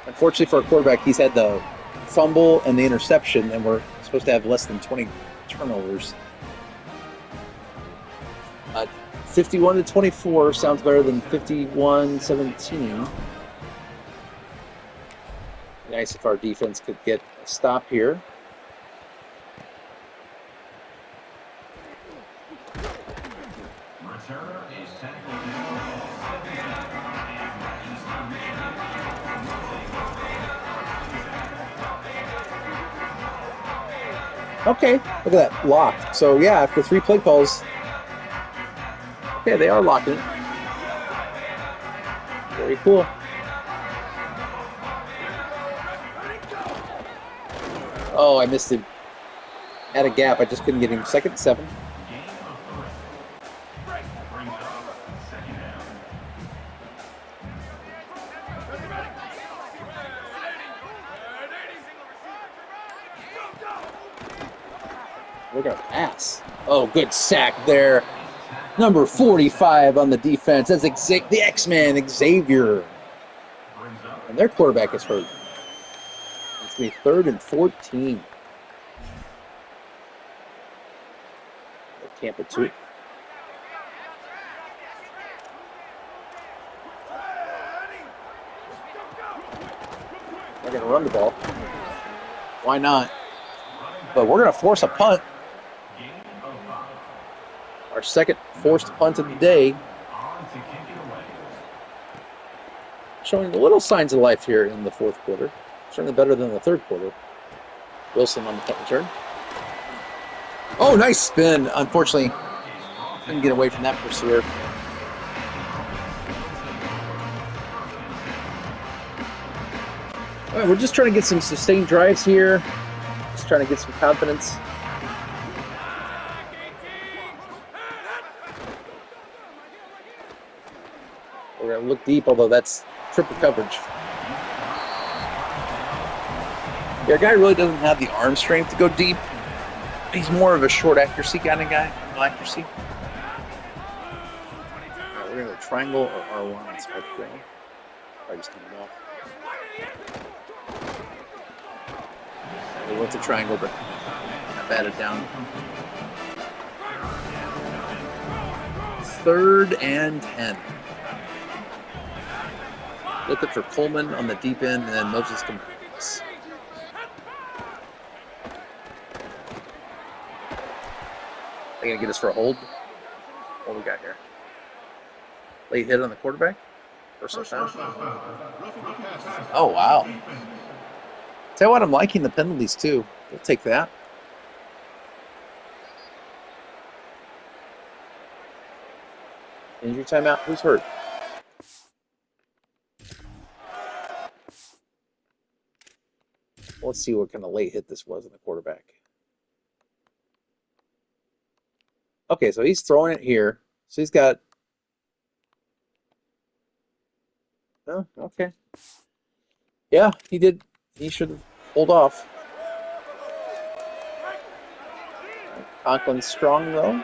Unfortunately for our quarterback, he's had the fumble and the interception, and we're supposed to have less than 20 turnovers. 51-24 sounds better than 51-17. Nice if our defense could get a stop here. Okay, look at that, locked. So yeah, after 3 play calls, okay, they are locking it. Very cool. Oh, I missed him. Had a gap, I just couldn't get him. 2nd and 7. We're going to pass. Oh, good sack there. Number 45 on the defense. That's the X-Man, Xavier. And their quarterback is hurt. It's going to be 3rd and 14. Tampa 2. They're going to run the ball. Why not? But we're going to force a punt. Our second forced punt of the day. Showing the little signs of life here in the fourth quarter. Certainly better than the third quarter. Wilson on the punt return. Oh, nice spin. Unfortunately, couldn't get away from that pursuer. All right, we're just trying to get some sustained drives here. Just trying to get some confidence. We're going to look deep, although that's triple coverage. Yeah, our guy really doesn't have the arm strength to go deep. He's more of a short accuracy kind of guy. No accuracy. All right, we're going to triangle or R1 on Smith Green. I just came off. We went to triangle, but I batted down. 3rd and 10. Looking for Coleman on the deep end, and then Moses comes. They gonna get us for a hold? What we got here? Late hit on the quarterback? Personal foul. Oh wow! Tell you what, I'm liking the penalties too. We'll take that. Injury timeout. Who's hurt? Let's see what kind of late hit this was on the quarterback. Okay, so he's throwing it here. So he's got... Oh, okay. Yeah, he did. He should hold off. Conklin's strong, though.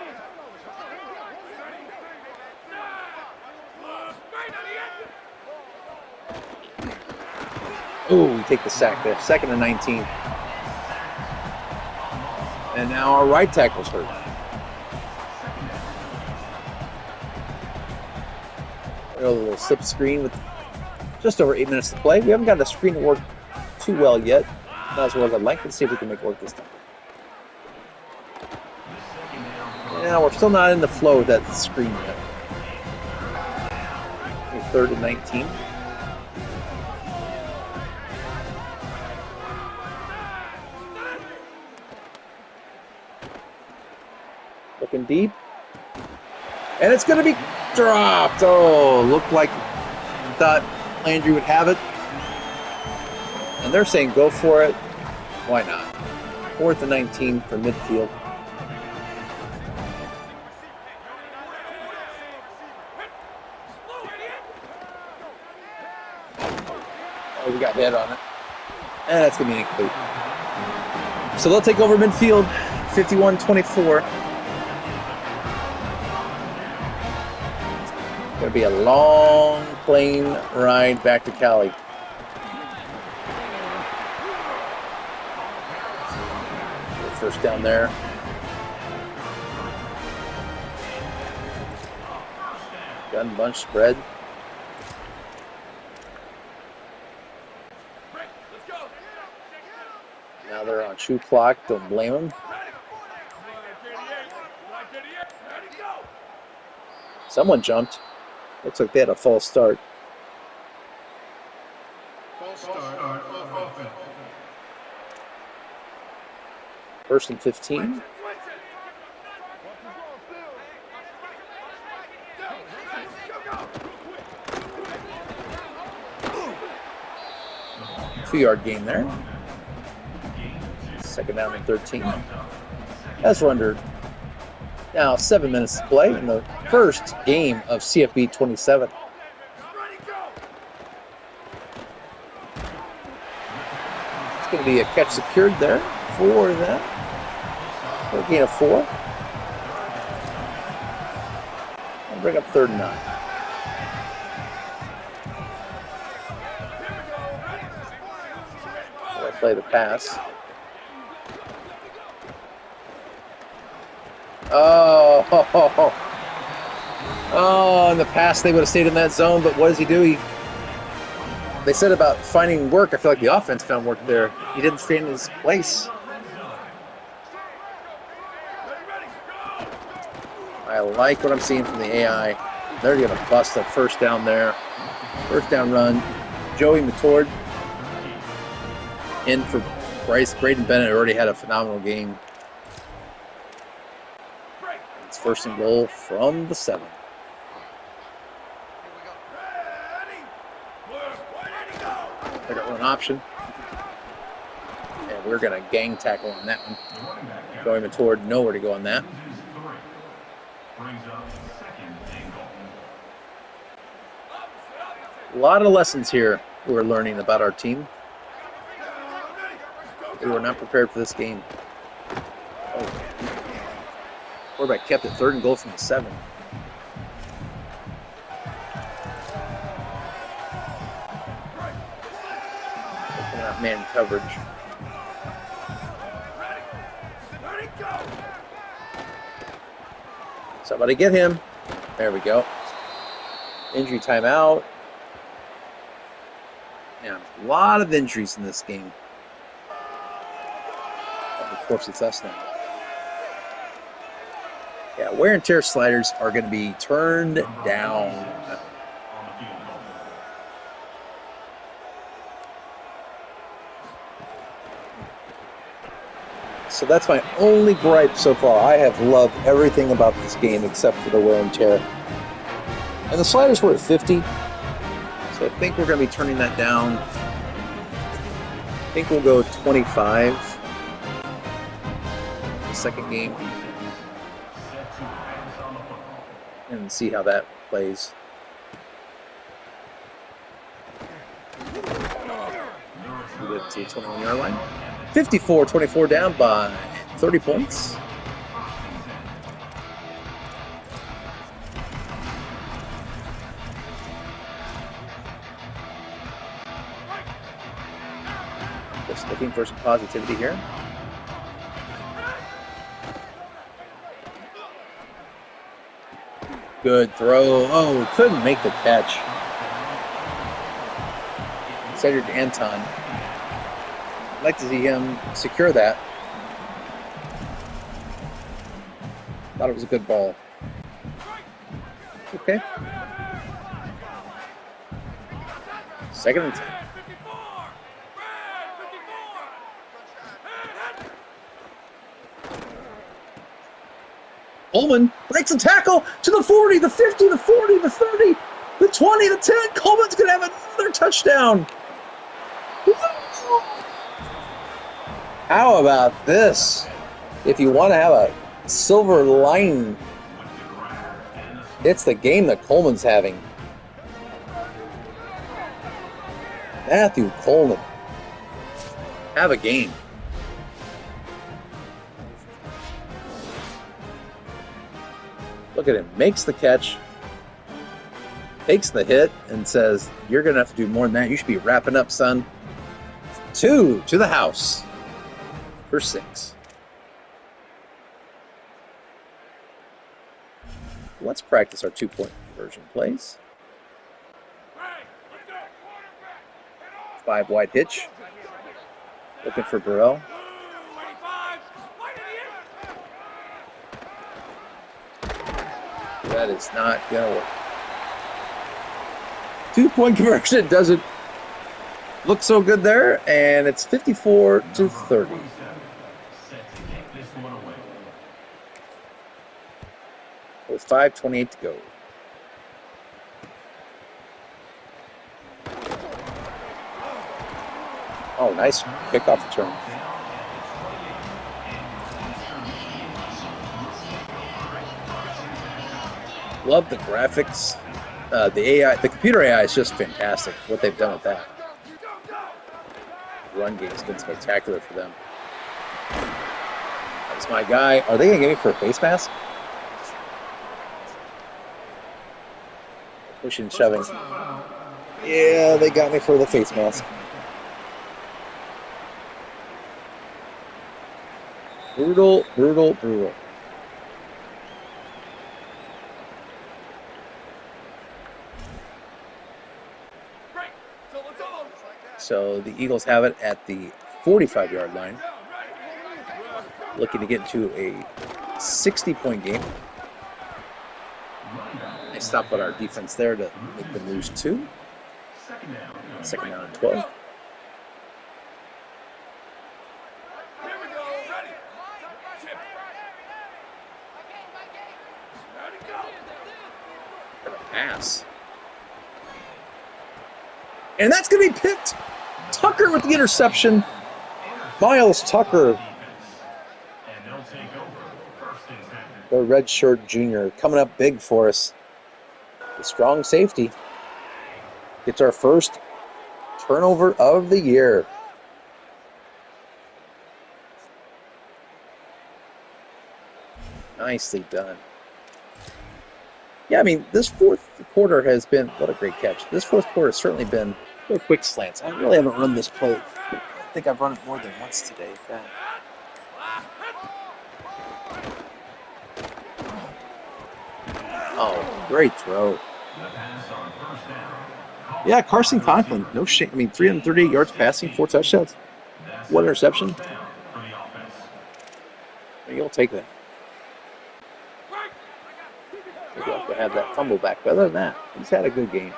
Ooh, we take the sack there. 2nd and 19. And now our right tackle's hurt. A little slip screen with just over 8 minutes to play. We haven't got the screen to work too well yet. Not as well as I'd like. Let's see if we can make it work this time. Yeah, we're still not in the flow of that screen yet. 3rd and 19. Looking deep. And it's going to be dropped. Oh, looked like thought Landry would have it. And they're saying go for it. Why not? 4th and 19 for midfield. Oh, we got head on it. And that's going to be incomplete. So they'll take over midfield, 51-24. Going to be a long plane ride back to Cali. First down there. Gun bunch spread. Now they're on shoe clock. Don't blame them. Someone jumped. Looks like they had a false start. First and 15. Two-yard gain there. 2nd down and 13. As we're under now 7 minutes to play in the first game of CFB 27. It's going to be a catch secured there for them. For a gain of 4. I'll bring up 3rd and 9. I'll play the pass. Oh, in the past they would have stayed in that zone, but what does he do? He they said about finding work. I feel like the offense found work there. He didn't stay in his place. I like what I'm seeing from the AI. They're going to bust a first down there. First down run. Joey Matord in for Bryce. Braden Bennett already had a phenomenal game. It's first and goal from the 7. They're going to run option. And we're going to gang tackle on that one. Joey Matord, nowhere to go on that. A lot of lessons here we're learning about our team. We were not prepared for this game. Oh. Quarterback kept it 3rd and goal from the 7. Looking at man coverage. Somebody get him. There we go. Injury timeout. Yeah, a lot of injuries in this game. And of course, it's us now. Yeah, wear and tear sliders are going to be turned down. So that's my only gripe so far. I have loved everything about this game except for the wear and tear. And the sliders were at 50. So I think we're going to be turning that down. I think we'll go 25. The second game. And see how that plays. We get to the 21-yard line. 54-24 down by 30 points. Just looking for some positivity here. Good throw. Oh, couldn't make the catch. Cedric Anton. I'd like to see him secure that. Thought it was a good ball. Okay. 2nd and 10. Coleman breaks a tackle to the 40, the 50, the 40, the 30, the 20, the 10. Coleman's going to have another touchdown. How about this? If you want to have a silver lining, it's the game that Coleman's having. Matthew Coleman. Have a game. Look at him. Makes the catch. Takes the hit and says, you're going to have to do more than that. You should be wrapping up, son. 2 to the house. For 6. Let's practice our 2-point conversion plays. 5 wide hitch. Looking for Burrell. That is not going to work. 2-point conversion doesn't look so good there, and it's 54-30. With 5:28 to go. Oh, nice kickoff return. Love the graphics. The AI, the computer AI is just fantastic. What they've done with that. Run game has been spectacular for them. That's my guy. Are they going to get me for a face mask? Pushing, shoving. Yeah, they got me for the face mask. Brutal, brutal, brutal. So the Eagles have it at the 45-yard line. Looking to get into a 60-point game. Nice stop by our defense there to make them lose 2. Second down and 12. Pass. And that's going to be picked. Tucker with the interception. Miles Tucker, the redshirt junior, coming up big for us. The strong safety gets our first turnover of the year. Nicely done. Yeah, I mean, this fourth quarter has been, what a great catch. This fourth quarter has certainly been quick slants. I really haven't run this play. I think I've run it more than once today. Oh, great throw. Yeah, Carson Conklin, no shame. I mean, 338 yards passing, 4 touchdowns, 1 interception. You'll take that. Maybe I'll have to have that fumble back. But other than that, he's had a good game.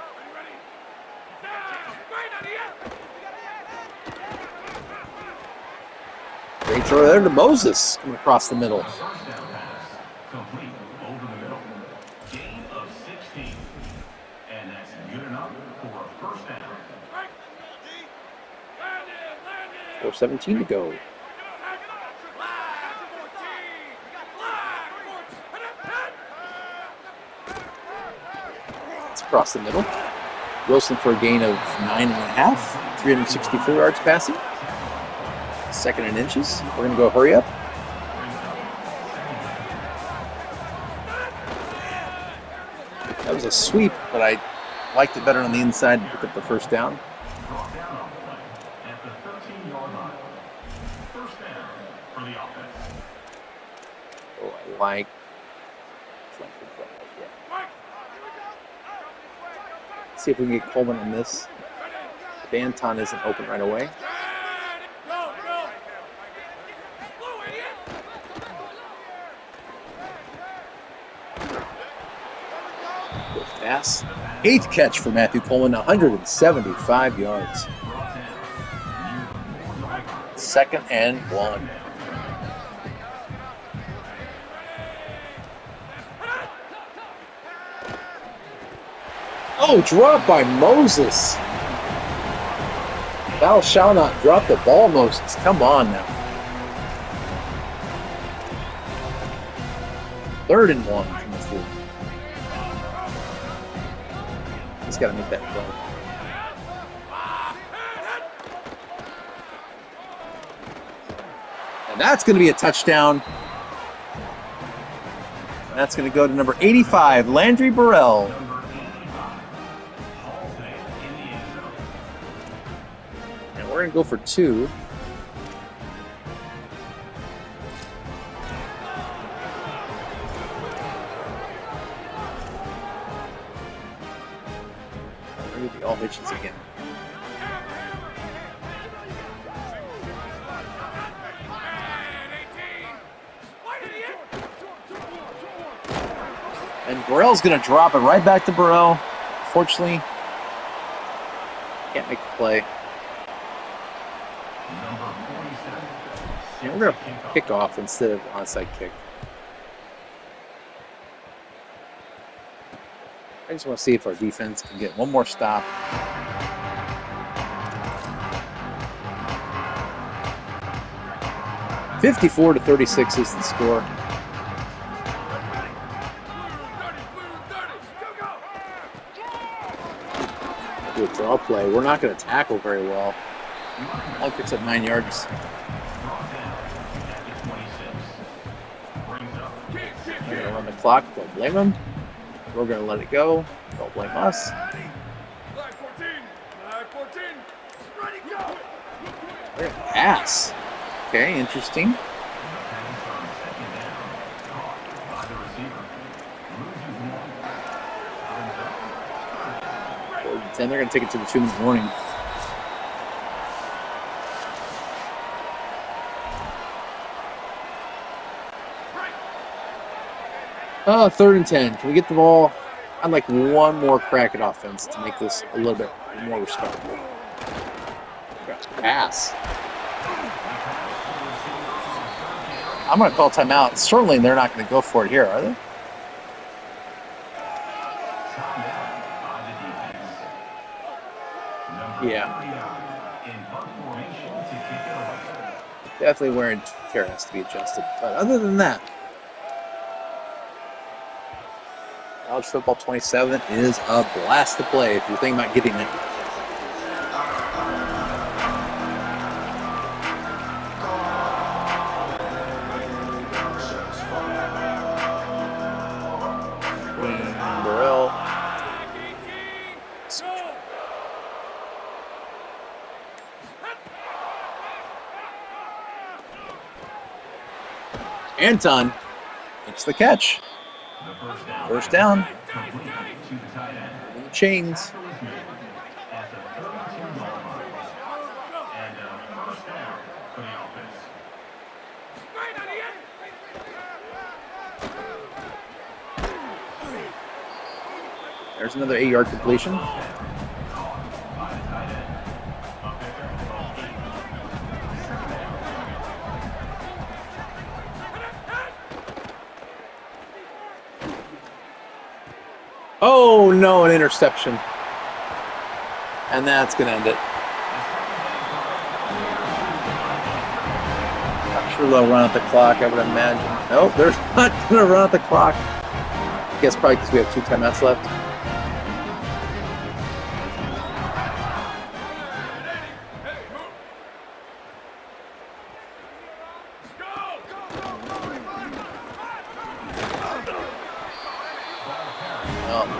Great throw there to Moses coming across the middle. Gain of 16. And that's good enough for a first down. 4:17 to go. It's across the middle. Wilson for a gain of 9.5, 364 yards passing. 2nd and inches. We're going to go hurry up. That was a sweep, but I liked it better on the inside to pick up the first down. Brought down on the play at the 13-yard line. First down for the offense. Oh, I like the see if we can get Coleman on this. Banton isn't open right away. Pass. 8th catch for Matthew Coleman, 175 yards. 2nd and 1. Oh, drop by Moses. Thou shalt not drop the ball, Moses. Come on now. 3rd and 1 from the 4. He's got to make that play. And that's going to be a touchdown. That's going to go to number 85, Landry Burrell. And we're going to go for 2. All hitches again. And Burrell's going to drop it right back to Burrell. Fortunately, can't make the play. And we're going to kick off instead of onside kick. I just want to see if our defense can get one more stop. (54-36) is the score. Do a draw play. We're not going to tackle very well. All picks up 9 yards. We're going to run the clock. Don't blame him. We're going to let it go. Don't blame us. We're going to pass. Okay, interesting. 4th and 10. They're going to take it to the 2-minute warning. 3rd and 10. Can we get the ball? I'd like one more crack at offense to make this a little bit more respectable. Pass. I'm going to call timeout. Certainly they're not going to go for it here, are they? Yeah. Definitely wear and tear has to be adjusted. But other than that, College Football 27 is a blast to play if you're thinking about getting it. Burrell. Anton makes the catch. First down. In the chains. There's another 8-yard completion. Oh no, an interception. And that's going to end it. Not sure they'll run out the clock, I would imagine. Nope, they're not going to run out the clock. I guess probably because we have 2 timeouts left.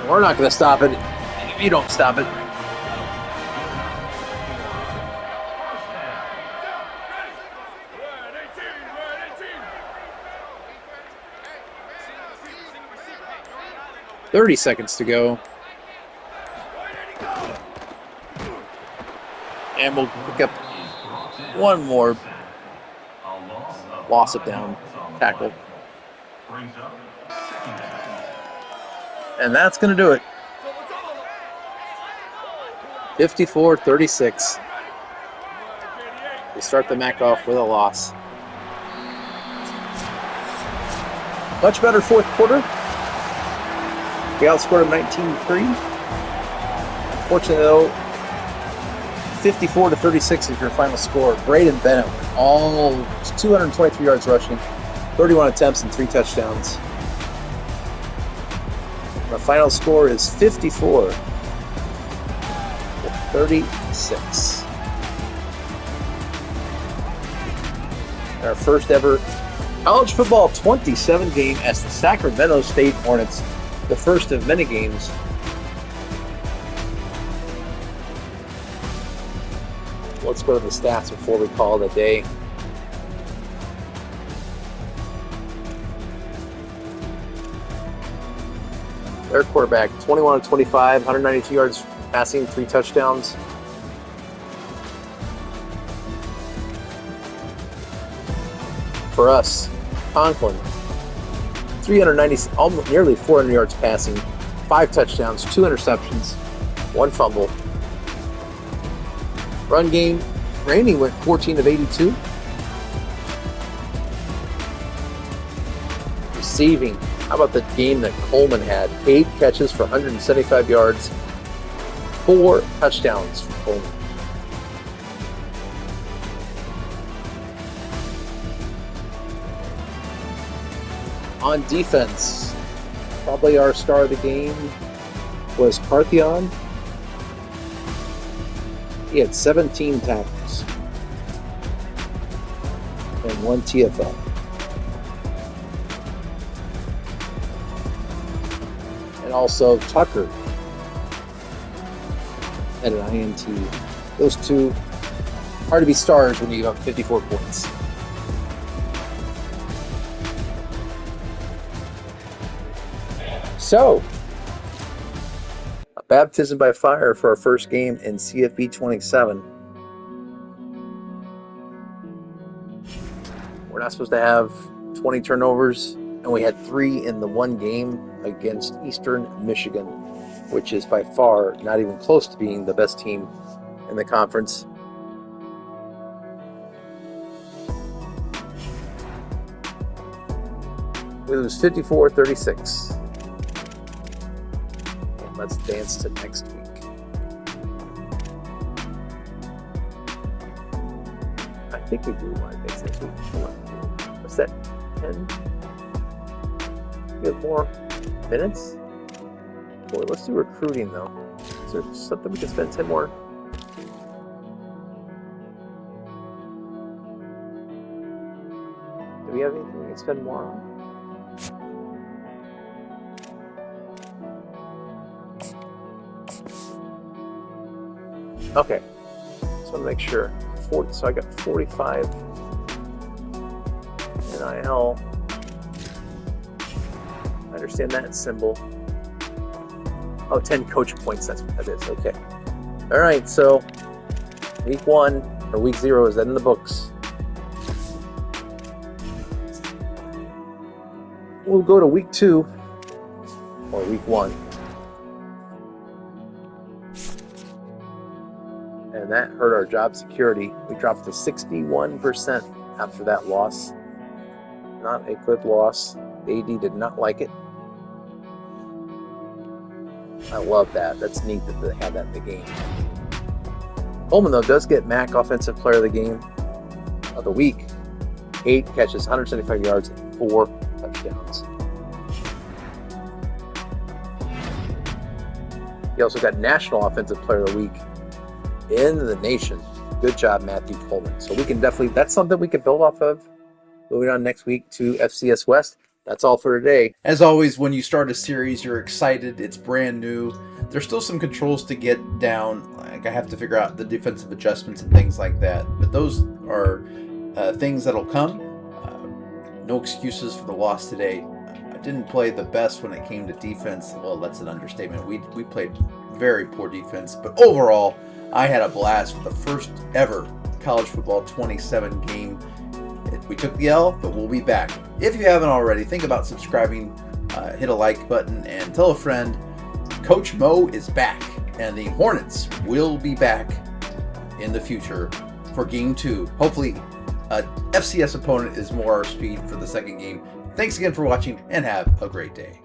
We're not going to stop it if you don't stop it. "30 seconds to go. And we'll pick up one more loss of down tackle. And that's going to do it. 54-36. We start the MAC off with a loss. Much better fourth quarter. We outscored them 19-3. Unfortunately, though, 54-36 is your final score. Braden Bennett, all 223 yards rushing, 31 attempts and 3 touchdowns. The final score is 54-36. Our first ever college football 27 game as the Sacramento State Hornets, the first of many games. Let's go to the stats before we call it a day. Their quarterback, 21 of 25, 192 yards passing, 3 touchdowns. For us, Conklin, 390, almost nearly 400 yards passing, 5 touchdowns, 2 interceptions, 1 fumble. Run game, Randy went 14 of 82. Receiving, how about the game that Coleman had? 8 catches for 175 yards, 4 touchdowns for Coleman. On defense, probably our star of the game was Parthion. He had 17 tackles and 1 TFL. And also Tucker had an INT. Those 2 hard to be stars when you have 54 points. So, a baptism by fire for our first game in CFB 27. We're not supposed to have 20 turnovers and we had 3 in the one game against Eastern Michigan, which is by far not even close to being the best team in the conference. We lose 54-36. And let's dance to next week. I think we do want to dance next week. What's that? 10? We have more minutes? Boy, let's do recruiting though. Is there something we can spend 10 more? Do we have anything we can spend more on? Okay, just want to make sure. So I got 45 NIL. I understand that symbol. Oh, 10 coach points, that's what that is. Okay. All right, so week 1 or week 0, is that in the books? We'll go to week 2 or week 1. And that hurt our job security. We dropped to 61% after that loss. Not a good loss. AD did not like it. I love that. That's neat that they had that in the game. Coleman, though, does get MAC Offensive Player of the Game of the week. 8 catches, 175 yards, and 4 touchdowns. He also got National Offensive Player of the Week in the nation. Good job, Matthew Coleman. So we can definitely, that's something we can build off of. Moving on next week to FCS West. That's all for today. As always, when you start a series, you're excited. It's brand new. There's still some controls to get down. Like I have to figure out the defensive adjustments and things like that. But those are things that'll come. No excuses for the loss today. I didn't play the best when it came to defense. Well, that's an understatement. We played very poor defense. But overall, I had a blast with the first ever college football 27 game. We took the L, but we'll be back. If you haven't already, think about subscribing, hit a like button, and tell a friend. Coach Mo is back, and the Hornets will be back in the future for Game 2. Hopefully, a FCS opponent is more our speed for the second game. Thanks again for watching, and have a great day.